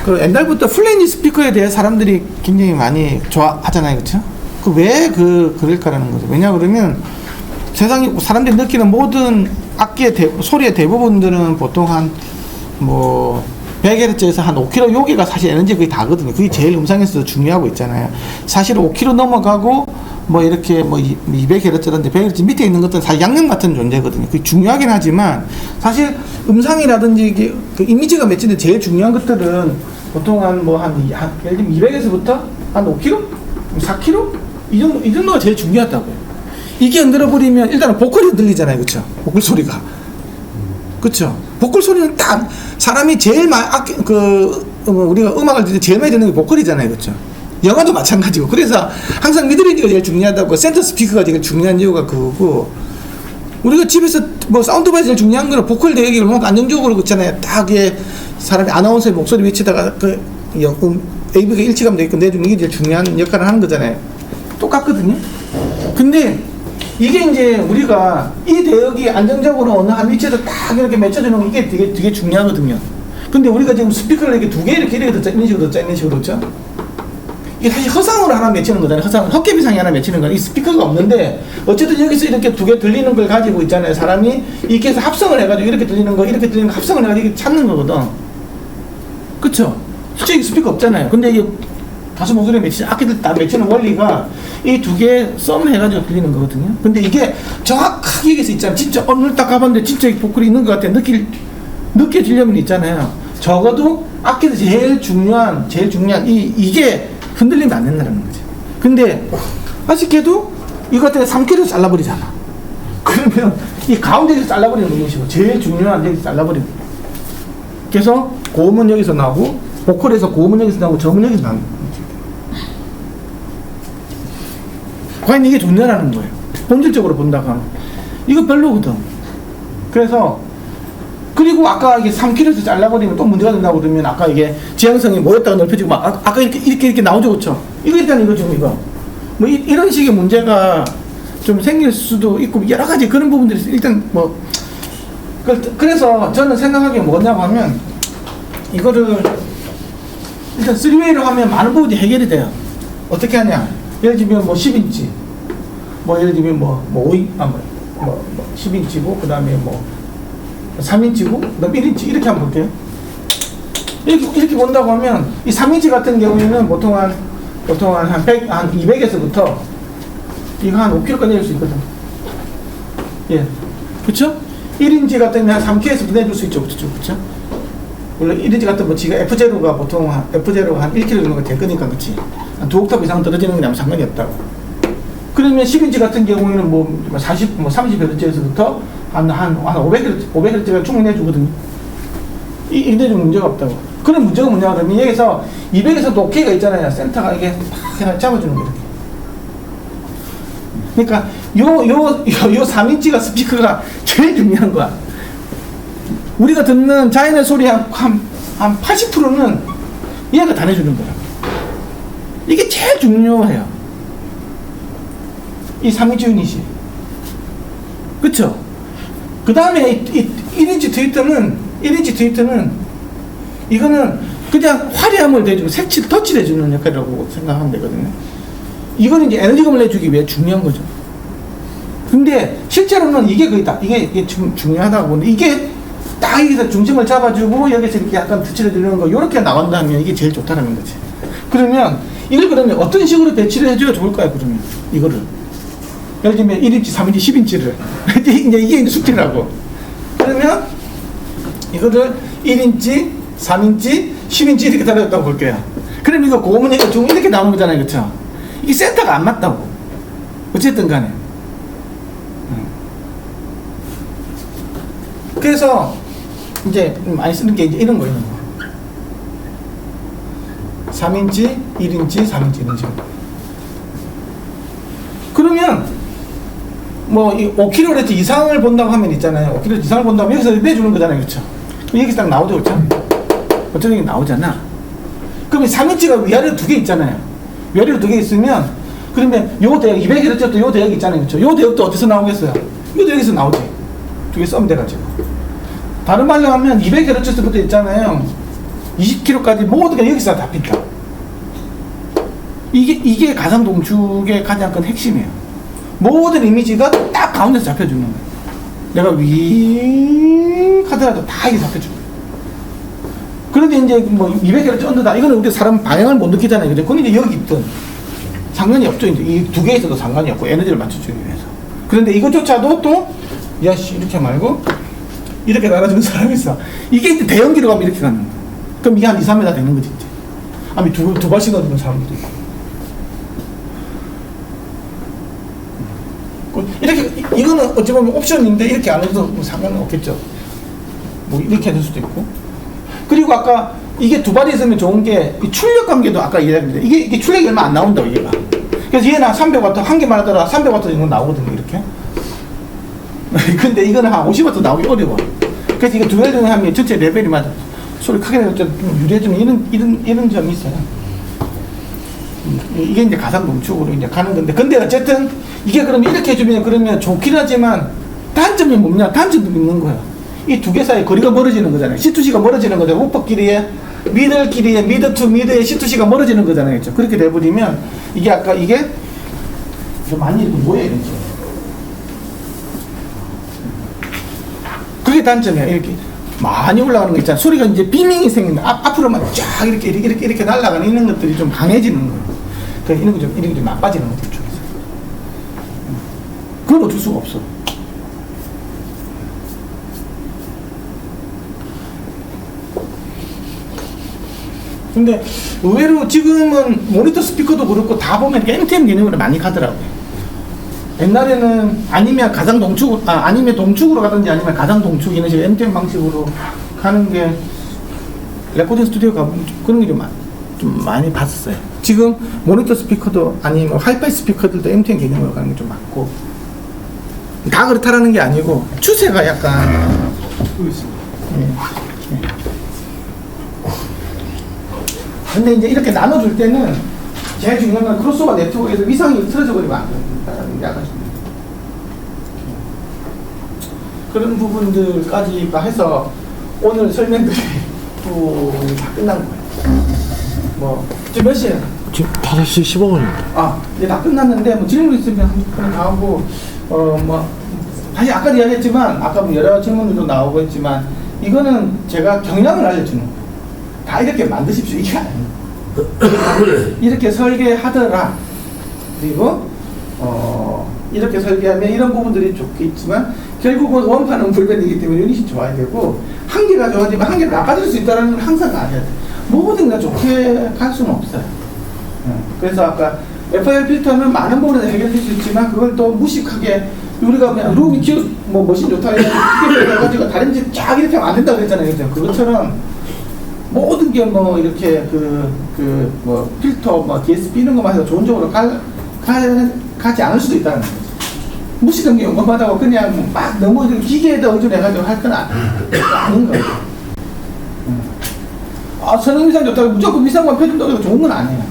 그 옛날부터 플레인지 스피커에 대해 사람들이 굉장히 많이 좋아하잖아요. 그렇죠? 왜 그럴까라는 거죠. 왜냐 그러면 세상에 사람들이 느끼는 모든 소리의 대부분들은 보통 한 뭐 100Hz에서 한 5km, 여기가 사실 에너지 거의 다거든요. 그게 제일 음성에서도 중요하고 있잖아요. 사실 5km 넘어가고 뭐 이렇게 뭐 200Hz라든지 100Hz 밑에 있는 것들은 사실 양념 같은 존재거든요. 그게 중요하긴 하지만 사실 음상이라든지 이게 그 이미지가 맺히는 제일 중요한 것들은 보통 예를 들면 200에서부터 한 5km, 4km 이 정도가 제일 중요하다고요. 이게 흔들어 버리면 일단은 보컬이 흔들리잖아요, 그렇죠? 보컬 소리가, 그렇죠? 보컬 소리는 딱 사람이 제일 우리가 음악을 듣을 때 제일 많이 듣는 게 보컬이잖아요, 그렇죠? 영화도 마찬가지고. 그래서 항상 미드레인지가 제일 중요하다고, 센터 스피커가 제일 중요한 이유가 그거고, 우리가 집에서 뭐 사운드바이 제일 중요한 거는 보컬 대역이 얼마나 안정적으로 그렇잖아요. 딱 사람이 아나운서의 목소리 위치다가 AV가 일치감 되게끔 내주는 게 제일 중요한 역할을 하는 거잖아요. 똑같거든요. 근데 이게 이제 우리가 이 대역이 안정적으로 어느 한 위치에서 딱 이렇게 맺혀주는 게 이게 되게 중요하거든요. 근데 우리가 지금 스피커를 이렇게 두 개 이렇게 듣자, 이런 식으로 듣자, 이런 식으로 듣죠. 이게 사실 허상으로 하나 맺히는 거잖아요. 헛개비상이 하나 맺히는 거는 이 스피커가 없는데 어쨌든 여기서 이렇게 두 개 들리는 걸 가지고 있잖아요. 사람이 이렇게 해서 합성을 해가지고 이렇게 들리는 거, 이렇게 들리는 거 합성을 해가지고 이렇게 찾는 거거든. 그쵸? 솔직히 스피커 없잖아요. 근데 이게 가수 목소리에 맺히는, 악기들 다 맺히는 원리가 이 두 개 썸 해가지고 들리는 거거든요. 근데 이게 정확하게 여기서 있잖아요. 진짜 오늘 딱 가봤는데 진짜 보컬이 있는 것 같아. 느껴지려면 있잖아요. 적어도 악기도 제일 중요한 이게 흔들리면 안 된다는 거죠. 근데 아쉽게도 이거 때문에 3km 잘라버리잖아. 그러면 이 가운데에서 잘라버리는 거죠. 제일 중요한 여기서 잘라버리는 거예요. 그래서 고음은 여기서 나오고 보컬에서 고음은 여기서 나오고 저음은 여기서 나오는 거죠. 과연 이게 좋냐라는 거예요. 본질적으로 본다고 하면 이거 별로거든. 그래서 그리고 아까 이게 3km에서 잘라버리면 또 문제가 된다고 그러면 아까 이게 지향성이 모였다가 넓혀지고 막 아까 이렇게 나오죠, 그렇죠? 이거 일단 이거 좀 이거 뭐 이런 식의 문제가 좀 생길 수도 있고 여러 가지 그런 부분들이 일단 뭐 그래서 저는 생각하기에 뭐냐고 하면 이거를 일단 3웨이로 하면 많은 부분이 해결이 돼요. 어떻게 하냐? 예를 들면 뭐 10인치, 뭐 예를 들면 뭐 10인치고 그 다음에 뭐 3인치고 그 다음에 1인치 이렇게 한번 볼게요. 이렇게 본다고 하면 이 3인치 같은 경우에는 보통 한 200에서부터 이거 한 5kg까지 내줄 수 있거든. 예, 그쵸? 1인치 같은 경우는 한 3kg에서 내줄 수 있죠, 그쵸? 물론 1인치 같은 뭐 지가 F0가 보통 F0가 한 1kg 정도가 될 거니까, 그치? 한 2옥탑 이상 떨어지는 거냐면 상관이 없다고. 그러면 10인치 같은 경우에는 뭐 30Hz에서부터 한 500Hz가 충분히 내주거든요. 이게 좀 문제가 없다고. 그런 문제가 뭐냐 그러면 여기서 200에서도 오케이가 있잖아요. 센터가 이게 딱 잡아주는 거예요. 그러니까 요 3인치가 스피커가 제일 중요한 거야. 우리가 듣는 자연의 소리 한 80%는 얘가 다 내주는 거야. 이게 제일 중요해요. 이 3인치 유닛이. 그쵸? 그 다음에 1인치 트위터는 이거는 그냥 화려함을 내주고 터치를 해주는 역할이라고 생각하면 되거든요. 이거는 이제 에너지감을 내주기 위해 중요한 거죠. 근데 실제로는 이게 이게 중요하다고 보는데 이게 딱 여기서 중심을 잡아주고 여기서 이렇게 약간 터치를 해주는 거 이렇게 나온다면 이게 제일 좋다는 거지. 그러면 이걸 그러면 어떤 식으로 배치를 해줘야 좋을까요? 그러면 이거를 예를 들면 1인치, 3인치, 10인치를 이제 이게 숙제라고. 그러면 이거를 1인치, 3인치, 10인치 이렇게 달아줬다고 볼게요. 그럼 이거 고음은 좀 이렇게 나오는 거잖아요, 그렇죠? 이게 센터가 안 맞다고. 어쨌든 간에. 그래서 이제 많이 쓰는 게 이제 이런 거예요. 3인치, 1인치, 3인치 이런 식으로. 그러면 뭐 5kHz 이상을 본다고 하면 있잖아요. 5kHz 이상을 본다면 여기서 내주는 거잖아요, 그렇죠? 여기서 딱 나오죠, 그렇죠? 어쩌면 이게 나오잖아. 그러면 3인치가 위아래로 두 개 있잖아요. 위아래로 두 개 있으면 그러면 요 대역 200Hz도 요 대역이 있잖아요, 그렇죠? 요 대역도 어디서 나오겠어요? 이것도 여기서 나오지. 두 개 썸 돼가지고. 다른 말로 하면 200Hz부터 있잖아요. 20km까지 모든 게 여기서 다 핀다. 이게 가상동축의 가장 큰 핵심이에요. 모든 이미지가 딱 가운데서 잡혀주는 거예요. 내가 윙 하더라도 다 이게 잡혀줘. 그런데 이제 뭐 200개를 쩐다. 이거는 우리 사람 방향을 못 느끼잖아요. 그죠? 그건 이제 여기 있든 상관이 없죠. 이제 이 두 개에 있어도 상관이 없고 에너지를 맞춰주기 위해서. 그런데 이것조차도 또 야씨 이렇게 말고 이렇게 날아주는 사람이 있어. 이게 이제 대형기로 가면 이렇게 가는 거야. 그럼 이게 한 2, 3m 되는 거지 이제. 아니 두 발씩 넣는 사람들도 있고. 이렇게 이거는 어찌 보면 옵션인데 이렇게 안 해도 상관은 없겠죠. 뭐 이렇게 될 수도 있고. 그리고 아까 이게 두 발이 있으면 좋은 게 이 출력 관계도 아까 이야기했는데 이게 출력이 얼마 안 나온다고 얘가. 그래서 얘는 한 300W 한 개만 하더라 300W 정도 나오거든요 이렇게. 근데 이거는 한 50W 나오기 어려워. 그래서 이거 두 개 중에 하면 전체 레벨이 맞아. 소리 크게 내서 좀 유리해지는 이런 점이 있어요. 이게 이제 가상 농축으로 이제 가는 건데, 근데 어쨌든 이게 그러면 이렇게 해주면 그러면 좋긴 하지만 단점이 뭐냐? 단점도 있는 거예요. 이 두 개 사이 거리가 멀어지는 거잖아요. C2C가 멀어지는 거죠. 우퍼 길이에 미들 길이에 미드 투 미드에 C2C가 멀어지는 거잖아요. 그렇죠? 그렇게 돼버리면 이게 아까 이게 좀 많이 이렇게 모여 이렇게. 그게 단점이야. 이렇게 많이 올라가는 거 있잖아. 소리가 이제 비밍이 생긴다. 앞으로만 쫙 이렇게 날아가는 이런 것들이 좀 강해지는 거예요. 그러니까 이런 게 좀 나빠지는 거죠. 쪽에서. 그건 어쩔 수가 없어. 근데 의외로 지금은 모니터 스피커도 그렇고 다 보면 NTM 개념으로 많이 가더라고요. 옛날에는 아니면 가상 동축, 아니면 동축으로 가든지 아니면 가상 동축 이런 식으로 NTM 방식으로 가는 게 레코딩 스튜디오 가보면 그런 게 좀 많이 봤었어요. 지금 모니터 스피커도 아니면 하이파이 스피커들도 NTM 개념으로 가는 게 좀 많고 다 그렇다라는 게 아니고 추세가 약간 근데 이제 이렇게 나눠줄 때는 제일 중요한 건 크로스오버 네트워크에서 위상이 틀어져 버리면 안 된다는 게 약간 그런 부분들까지 해서 오늘 설명들이 다 끝난 거예요. 뭐 지금 몇 시에요? 지금 5시 15분입니다. 이제 다 끝났는데 뭐 질문 있으면 한번 다 하고 뭐 다시 아까도 이야기했지만 아까 뭐 여러 질문들도 나오고 했지만 이거는 제가 경향을 알려주는 거예요. 다 이렇게 만드십시오. 이게 아니에요. 이렇게 설계하더라. 그리고 이렇게 설계하면 이런 부분들이 좋겠지만 결국은 원판은 불변이기 때문에 유닛이 좋아야 되고 한 개가 좋아지면 한 개가 나빠질 수 있다는 걸 항상 알아야 돼요. 모든 게 좋게 갈 수는 없어요. 그래서 아까 FIR 필터는 많은 부분에서 해결될 수 있지만 그걸 또 무식하게 우리가 그냥 룸이 뭐 머신 좋다 해가지고 다른 집 쫙 이렇게 하면 안 된다고 그랬잖아요. 그것처럼 모든 게 뭐 이렇게 뭐 필터 뭐 DSP 이런 것만 해서 좋은 쪽으로 가지 않을 수도 있다는 거죠. 무식한 게 용감하다고 그냥 막 너무 기계에다 의존해가지고 할 건 아닌 거예요. 선행 위상 좋다고 무조건 위상만 펴준다고 해서 좋은 건 아니에요.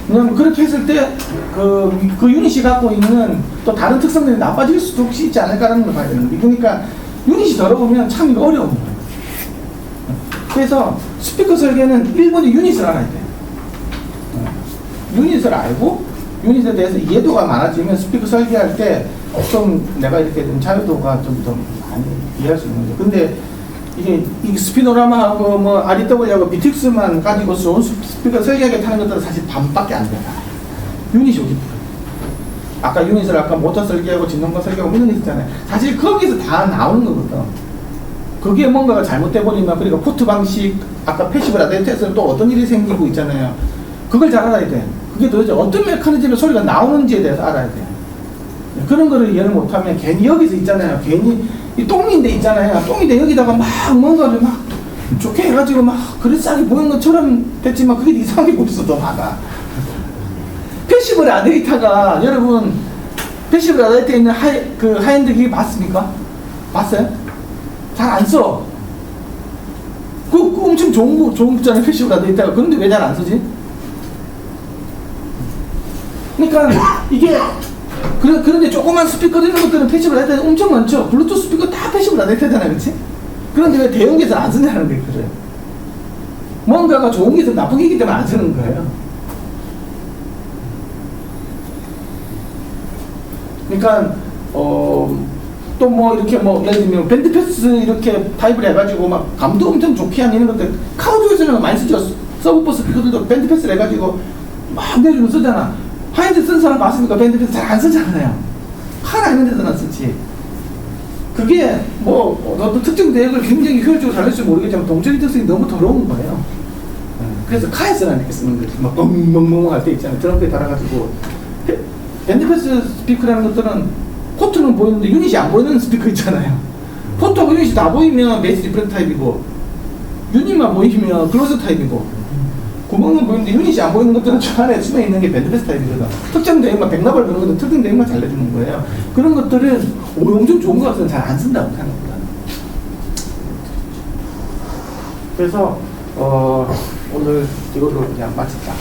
왜냐면 그렇게 했을 때 그 유닛이 갖고 있는 또 다른 특성들이 나빠질 수도 혹시 있지 않을까라는 걸 봐야 되는 거예요. 그러니까 유닛이 더러우면 참 어려운 거예요. 그래서 스피커 설계는 1번이 유닛을 알아야 돼요. 유닛을 알고 유닛에 대해서 이해도가 많아지면 스피커 설계할 때 좀 내가 이렇게 좀 자유도가 좀 더 많이 이해할 수 있는 거죠. 근데 이게 스피노라마하고 뭐 REW하고 BTX만 가지고 좋은 스피커 설계하게 타는 것들은 사실 반밖에 안 돼요. 유닛이 50%. 아까 유닛을 아까 모터 설계하고 진동과 설계하고 이런 게 있잖아요. 사실 거기서 다 나오는 거거든. 그게 뭔가가 잘못돼 버리면 그러니까 포트 방식 아까 패시브 라디에이터에서는 또 어떤 일이 생기고 있잖아요. 그걸 잘 알아야 돼. 그게 도대체 어떤 메커니즘의 소리가 나오는지에 대해서 알아야 돼. 그런 거를 이해를 못하면 괜히 여기서 있잖아요. 괜히 이 똥인데 있잖아요. 똥인데 여기다가 막 뭔가를 막 좋게 해가지고 막 그릇싸게 보이는 것처럼 됐지만 그게 이상하게 보일 수도 많아. 패시브 라디에이터가 여러분 패시브 라디에이터에 있는 하이엔드 기기 봤습니까? 봤어요? 잘 안 써. 그 엄청 좋은 거잖아요. 패시브 라디에이터가. 그런데 왜 잘 안 쓰지? 그러니까 이게 그런데 조그만 스피커 있는 것들은 패시브 라디에이터 엄청 많죠. 블루투스 스피커 다 패시브 라디에이터잖아요. 그렇지? 그런데 왜 대형기에서 안 쓰냐는 게 그래요. 뭔가가 좋은 게 있으면 나쁜 게 있기 때문에 안 쓰는 거예요. 그러니까 또 뭐 이렇게 뭐 예를 들면 밴드 패스 이렇게 타입을 해가지고 막 감도 엄청 좋게 하는 이런 것들 카우드에서는 많이 쓰죠. 서브버스 그들도 밴드 패스를 해가지고 막 내주면 쓰잖아. 하인즈 쓴 사람 봤습니까? 밴드 패스 잘 안 쓰잖아요. 하나 있는 데서나 쓰지. 그게 뭐 어떤 특정 대역을 굉장히 효율적으로 잘할지 모르겠지만 동적인 특성이 너무 더러운 거예요. 그래서 카에서는 이렇게 쓰는 거지. 막 멍멍멍 할 때 있잖아요. 드럼pe에 달아가지고 밴드 패스 스피커라는 것들은 포트는 보이는데 유닛이 안 보이는 스피커 있잖아요. 포트하고 유닛이 다 보이면 베이스 디프렌트 타입이고 유닛만 보이면 클로즈 타입이고 구멍은 보이는데 유닛이 안 보이는 것들은 저 안에 숨어 있는 게 밴드 패스 타입이거든. 특정 대역만 백나발 그런 것들 특정 대역만 잘 내주는 거예요. 그런 것들은 엄청 좋은 것 같아서 잘 안 쓴다고 생각합니다. 그래서 오늘 이걸로 그냥 마치자.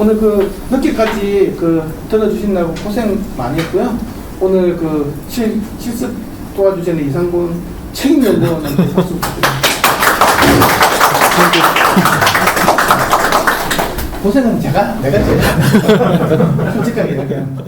오늘 그 늦게까지 그 들어주신다고 고생 많이 했고요. 오늘 그 실습 도와주시는 이상군 책임연구원한테 박수 부탁드립니다. 고생은 내가 제일 솔직하게 얘기합니다.